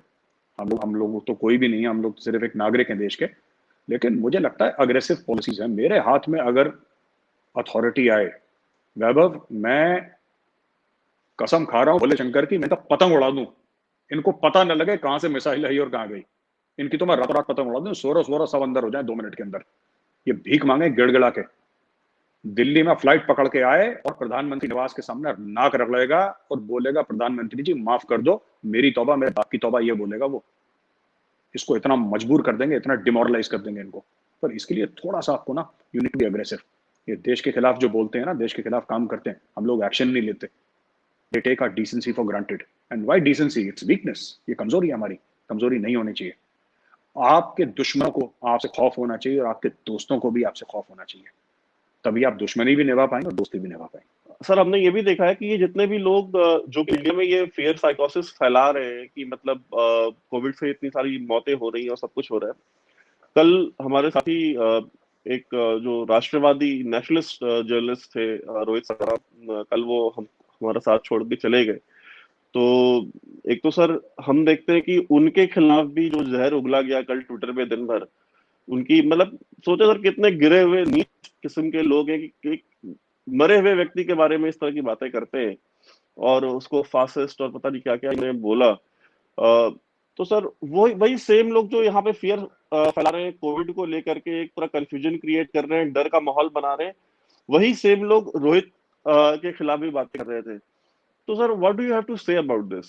A: हम लोग तो कोई भी नहीं है, हम लोग सिर्फ एक नागरिक हैं देश के। लेकिन मुझे लगता है अग्रेसिव पॉलिसीज है। मेरे हाथ में अगर अथॉरिटी आए वैभव, मैं कसम खा रहा हूं भोले शंकर की, मैं तो पतंग उड़ा दूं, इनको पता न लगे कहां से मिसाइल आई और कहां गई। इनकी तो मैं रात रात पतंग उड़ा दूं, सोरो सब अंदर हो जाए 2 मिनट के अंदर। ये भीख मांगे गिड़गिड़ा के, दिल्ली में फ्लाइट पकड़ के आए और प्रधानमंत्री निवास के सामने नाक रगड़ेगा और बोलेगा, प्रधानमंत्री जी माफ कर दो, मेरी तौबा, मेरे बाप की तौबा, ये बोलेगा वो। इसको इतना मजबूर कर देंगे, इतना डिमोरलाइज कर देंगे इनको। पर इसके लिए थोड़ा सा आपको ना, you need to be aggressive. ये देश के खिलाफ जो बोलते हैं ना, देश के खिलाफ काम करते हैं, हम लोग एक्शन नहीं लेते। They take our decency for granted, and why decency? It's weakness, ये कमजोरी है हमारी, कमजोरी नहीं होनी चाहिए। आपके दुश्मनों को आपसे खौफ होना चाहिए और आपके दोस्तों को भी आपसे खौफ होना चाहिए, तभी आप दुश्मनी भी निभा पाएंगे और दोस्ती भी निभा पाएंगे।
B: सर हमने ये भी देखा है कि ये जितने भी लोग जो कि इंडिया में ये फियर साइकोसिस फैला रहे हैं कि मतलब कोविड से इतनी सारी मौतें हो रही हैं और सब कुछ हो रहा है। कल हमारे साथी एक जो राष्ट्रवादी नेशनलिस्ट जर्नलिस्ट थे रोहित सराफ, कल वो हमारा साथ छोड़ के चले गए। तो एक तो सर हम देखते हैं कि उनके खिलाफ भी जो जहर उगला गया कल ट्विटर पे दिन भर, उनकी मतलब सोचे सर कितने गिरे हुए नीच किस्म के लोग हैं कि एक मरे हुए व्यक्ति के बारे में इस तरह की बातें करते हैं और उसको फासिस्ट और पता नहीं क्या क्या इन्हें बोला। तो सर वही सेम लोग जो यहाँ पे फियर फैला रहे हैं कोविड को लेकर के, एक पूरा कंफ्यूजन क्रिएट कर रहे हैं, डर का माहौल बना रहे हैं, वही सेम लोग रोहित के खिलाफ भी बातें कर रहे थे। तो sir what do you have to say about this?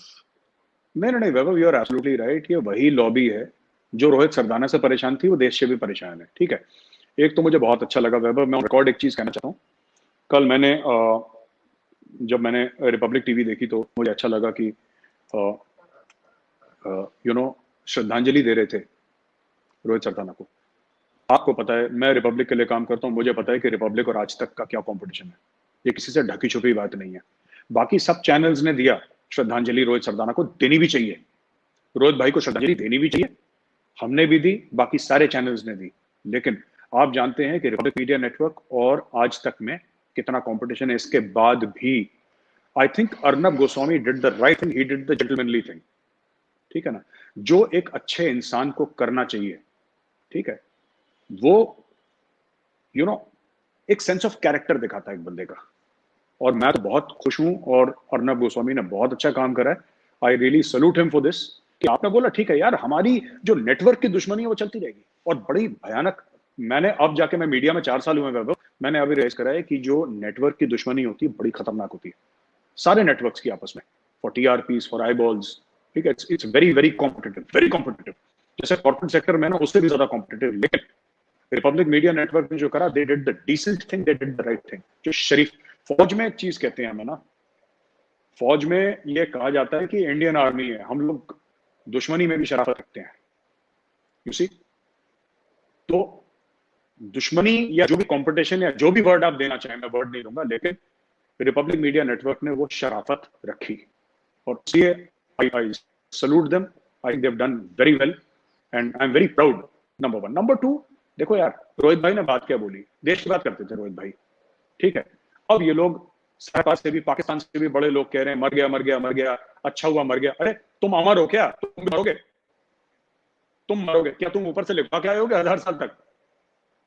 A: नहीं नहीं Vaibhav, you are absolutely right. ये वही लॉबी है जो रोहित सरदाना से परेशान थी वो देश से भी परेशान है, ठीक है। एक तो मुझे बहुत अच्छा लगा वैभव, मैं रिकॉर्ड एक चीज कहना चाहता हूँ। कल मैंने जब मैंने रिपब्लिक टीवी देखी तो मुझे अच्छा लगा कि श्रद्धांजलि दे रहे थे रोहित सरदाना को। आपको पता है मैं रिपब्लिक के लिए काम करता हूँ, मुझे पता है कि रिपब्लिक और आज तक का क्या कंपटीशन है, ये किसी से ढकी छुपी बात नहीं है। बाकी सब चैनल्स ने दिया श्रद्धांजलि, रोहित सरदाना को देनी भी चाहिए, रोहित भाई को श्रद्धांजलि देनी भी चाहिए, हमने भी दी, बाकी सारे चैनल्स ने दी। लेकिन आप जानते हैं कि रिपब्लिक मीडिया नेटवर्क और आज तक में कितना कंपटीशन है, इसके बाद भी I think Arnab Goswami did the right thing, he did the gentlemanly thing, ठीक है ना, जो एक अच्छे इंसान को करना चाहिए, ठीक है। वो एक सेंस ऑफ कैरेक्टर दिखाता है एक बंदे का, और मैं तो बहुत खुश हूं, और अर्नब गोस्वामी ने बहुत अच्छा काम करा है। I really salute him for this, कि आपने बोला ठीक है यार, हमारी जो नेटवर्क की दुश्मनी है वो चलती रहेगी, और बड़ी भयानक। मैंने अब जाके, मैं मीडिया में 4 साल हुए वैभव, मैंने अभी रेज करा है कि जो नेटवर्क की दुश्मनी होती है बड़ी खतरनाक होती है, सारे नेटवर्क्स की आपस में, फॉर टीआरपीज, फॉर आईबॉल्स, ठीक है। It's very very competitive, very competitive. जैसे कॉर्पोरेट सेक्टर में ना, उससे भी ज्यादा कॉम्पिटिटिव। लेकिन रिपब्लिक मीडिया नेटवर्क ने जो करा, they did the decent thing, they did the right thing, जो शरीफ। फौज में एक चीज कहते हैं हमें ना, फौज में ये कहा जाता है कि इंडियन आर्मी है, हम लोग दुश्मनी में भी शराफत रखते हैं, यू सी। तो दुश्मनी या जो भी कंपटीशन या जो भी वर्ड आप देना चाहें, मैं वर्ड नहीं दूंगा, लेकिन रिपब्लिक मीडिया नेटवर्क ने वो शराफत रखी, और इसलिए I salute them. I think they have done very well and I am very proud, number 1। Number 2, देखो यार, रोहित भाई ने बात क्या बोली, देश की बात करते थे रोहित भाई, ठीक है। अब ये लोग सरकार से भी, पाकिस्तान से भी बड़े लोग कह रहे हैं मर गया मर गया मर गया, अच्छा हुआ मर गया। अरे तुम अमर हो क्या? तुम मरोगे, तुम मरोगे क्या? तुम ऊपर से लिखवा के आए होगे 1000 साल तक?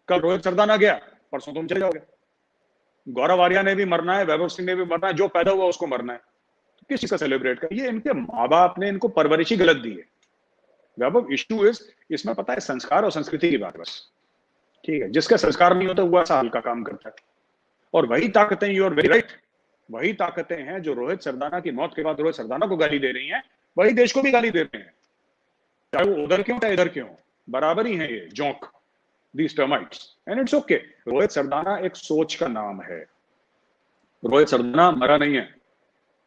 A: कल रोहित सरदाना गया, परसों तुम चले जाओगे। गौरव आर्या ने भी मरना है, वैभव सिंह ने भी मरना है, जो पैदा हुआ उसको मरना है, तो किस चीज का सेलिब्रेट कर? ये इनके माँ बाप ने इनको परवरिश ही गलत दी है वैभव। इश्यू इज, इसमें पता है संस्कार और संस्कृति की बात बस, ठीक है। जिसका संस्कार नहीं होता वो ऐसा हल्का काम करता है, और वही ताकतें, यू आर वेरी राइट, वही ताकतें हैं जो रोहित सरदाना की मौत के बाद रोहित सरदाना को गाली दे रही हैं, वही देश को भी गाली दे रहे हैं, चाहे वो उधर क्यों चाहे इधर क्यों, बराबर ही है ये जोंक, these termites, and it's okay. Rohit Sardana एक सोच का नाम है, रोहित सरदाना मरा नहीं है,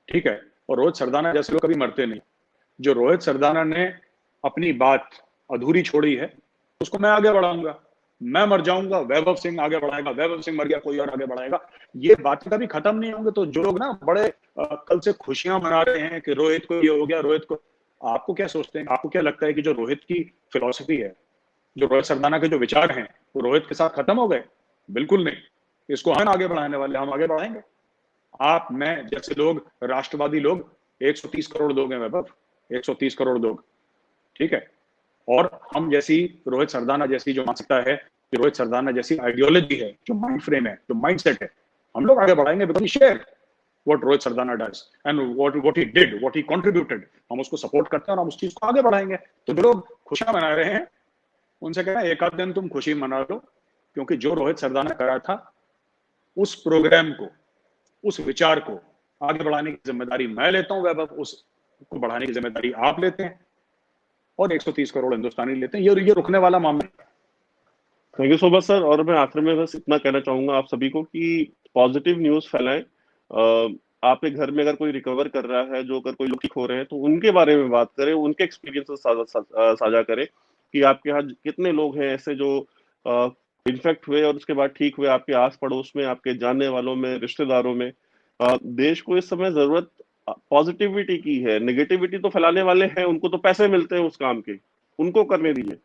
A: ठीक है, और रोहित सरदाना जैसे लोग कभी मरते नहीं। जो रोहित सरदाना ने अपनी बात अधूरी छोड़ी है, उसको मैं आगे बढ़ाऊंगा। मैं मर जाऊंगा, वैभव सिंह आगे बढ़ाएगा, वैभव सिंह मर गया, कोई और आगे बढ़ाएगा। ये बातें कभी खत्म नहीं होंगे। तो जो लोग ना बड़े कल से खुशियां मना रहे हैं कि रोहित को ये हो गया, रोहित को, आपको क्या सोचते हैं, आपको क्या लगता है कि जो रोहित की फिलॉसफी है, जो रोहित सरदाना के जो विचार हैं, वो रोहित के साथ खत्म हो गए? बिल्कुल नहीं। इसको हम आगे बढ़ाने वाले, हम आगे बढ़ाएंगे। आप, मैं जैसे लोग, राष्ट्रवादी लोग, 130 करोड़ लोग हैं वैभव, 130 करोड़ लोग, ठीक है। और हम जैसी, रोहित सरदाना जैसी जो मानसिकता है, कि रोहित सरदाना जैसी आइडियोलॉजी है, जो माइंड फ्रेम है, जो माइंडसेट है, हम लोग आगे बढ़ाएंगे, because we share what Rohit Sardana does and what he did, what he contributed. हम उसको सपोर्ट करते हैं और हम उस चीज को आगे बढ़ाएंगे। तो जो लोग खुशियां मना रहे हैं, उनसे कहना एक आध दिन तुम खुशी मना लो, क्योंकि जो रोहित सरदाना करा था, उस प्रोग्राम को, उस विचार को आगे बढ़ाने की जिम्मेदारी मैं लेता हूं वैभव, उसको बढ़ाने की जिम्मेदारी आप लेते हैं, और 130 करोड़ हिंदुस्तानी लेते हैं। ये रुकने वाला मामला।
B: Thank you so much sir. और मैं आखिर में बस इतना कहना चाहूंगा आप सभी को कि पॉजिटिव न्यूज फैलाएं। आपके घर में अगर कोई रिकवर कर रहा है, जो अगर कोई लोग ठीक हो रहे हैं, तो उनके बारे में बात करें, उनके एक्सपीरियंस साझा करें कि आपके यहाँ कितने लोग हैं ऐसे जो इन्फेक्ट हुए और उसके बाद ठीक हुए, आपके आस पड़ोस में, आपके जानने वालों में, रिश्तेदारों में। देश को इस समय जरूरत पॉजिटिविटी की है। नेगेटिविटी तो फैलाने वाले हैं, उनको तो पैसे मिलते हैं उस काम के, उनको करने दीजिए।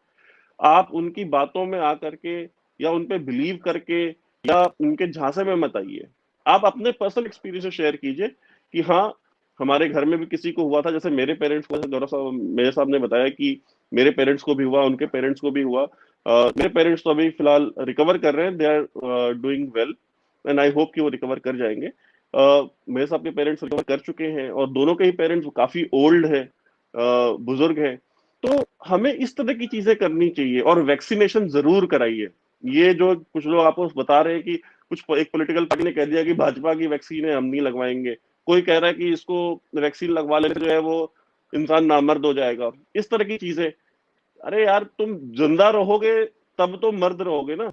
B: आप उनकी बातों में आकर के या उन पे बिलीव करके या उनके झांसे में मत आइए। आप अपने पर्सनल एक्सपीरियंस शेयर कीजिए कि हाँ, हमारे घर में भी किसी को हुआ था। जैसे मेरे पेरेंट्स को, गौरव साहब, मेरे साहब ने बताया कि मेरे पेरेंट्स को भी हुआ, उनके पेरेंट्स को भी हुआ। मेरे पेरेंट्स तो अभी फिलहाल रिकवर कर रहे हैं, they are doing well and I hope कि वो रिकवर कर जाएंगे। मेरे साहब के पेरेंट्स रिकवर कर चुके हैं और दोनों के ही पेरेंट्स काफी ओल्ड है, बुजुर्ग है। तो हमें इस तरह की चीजें करनी चाहिए और वैक्सीनेशन जरूर कराइए। ये जो कुछ लोग आपको बता रहे हैं कि कुछ एक पॉलिटिकल पार्टी ने कह दिया कि भाजपा की वैक्सीन है, हम नहीं लगवाएंगे, कोई कह रहा है कि इसको वैक्सीन लगवा लेने जो है वो इंसान नामर्द हो जाएगा, इस तरह की चीजें अरे यार तुम जिंदा रहोगे तब तो मर्द रहोगे ना,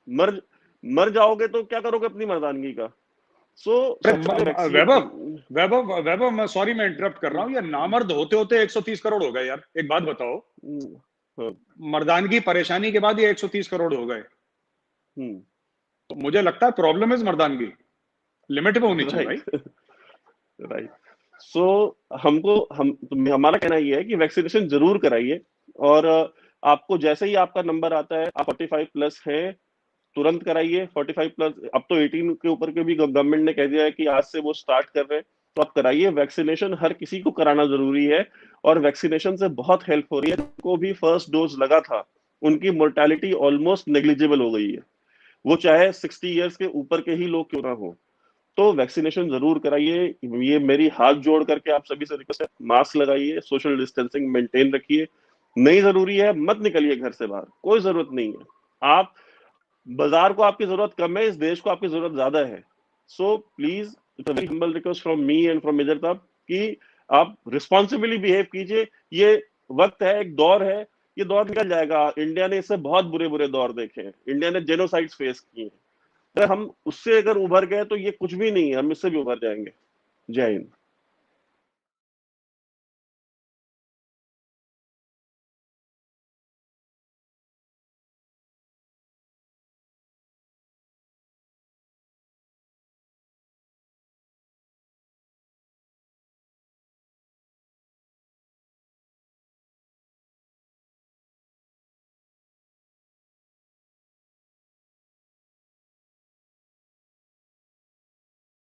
B: मर मर जाओगे तो क्या करोगे अपनी मर्दानगी का? सो सबसे पहले
A: वैभव
B: वैक्सीन।
A: वैभव वैभव, मैं सॉरी, मैं इंटरप्ट कर रहा हूँ, ये नामर्द होते होते 130 करोड़ हो गए यार। एक बात बताओ,
B: हाँ,
A: मर्दानगी परेशानी के बाद ये 130 करोड़ हो गए,
B: हम्म,
A: तो मुझे लगता है प्रॉब्लम इज मर्दानगी, लिमिट में होनी चाहिए भाई।
B: Right, right. सो हमारा कहना ये है कि वैक्सीनेशन जरूर कराइए। और आपको जैसे ही आपका नंबर आता है, आप 45 प्लस है, तुरंत कराइए। 45 प्लस, अब तो 18 के ऊपर के भी गवर्नमेंट ने कह दिया है कि आज से वो स्टार्ट कर रहे हैं, तो आप कराइए। वैक्सीनेशन हर किसी को कराना जरूरी है, और वैक्सीनेशन से बहुत हेल्प हो रही है। जिनको भी फर्स्ट डोज लगा था, उनकी मोर्टेलिटी ऑलमोस्ट नेग्लिजिबल हो गई है, वो चाहे 60 ईयर्स के ऊपर के ही लोग क्यों ना हो। तो वैक्सीनेशन जरूर कराइए, ये मेरी हाथ जोड़ करके आप सभी से रिक्वेस्ट है। मास्क लगाइए, सोशल डिस्टेंसिंग मेंटेन रखिए, नहीं जरूरी है मत निकलिए घर से बाहर, कोई जरूरत नहीं है। आप, बाजार को आपकी जरूरत कम है, इस देश को आपकी जरूरत ज्यादा है। So please, it's a very humble request from me and from major साहब कि आप रिस्पॉन्सिबली बिहेव कीजिए। ये वक्त है, एक दौर है, ये दौर निकल जाएगा। इंडिया ने इससे बहुत बुरे बुरे दौर देखे हैं, इंडिया ने जेनोसाइड्स फेस किए हैं। अगर हम उससे अगर उभर गए तो ये कुछ भी नहीं है, हम इससे भी उभर जाएंगे। जय हिंद।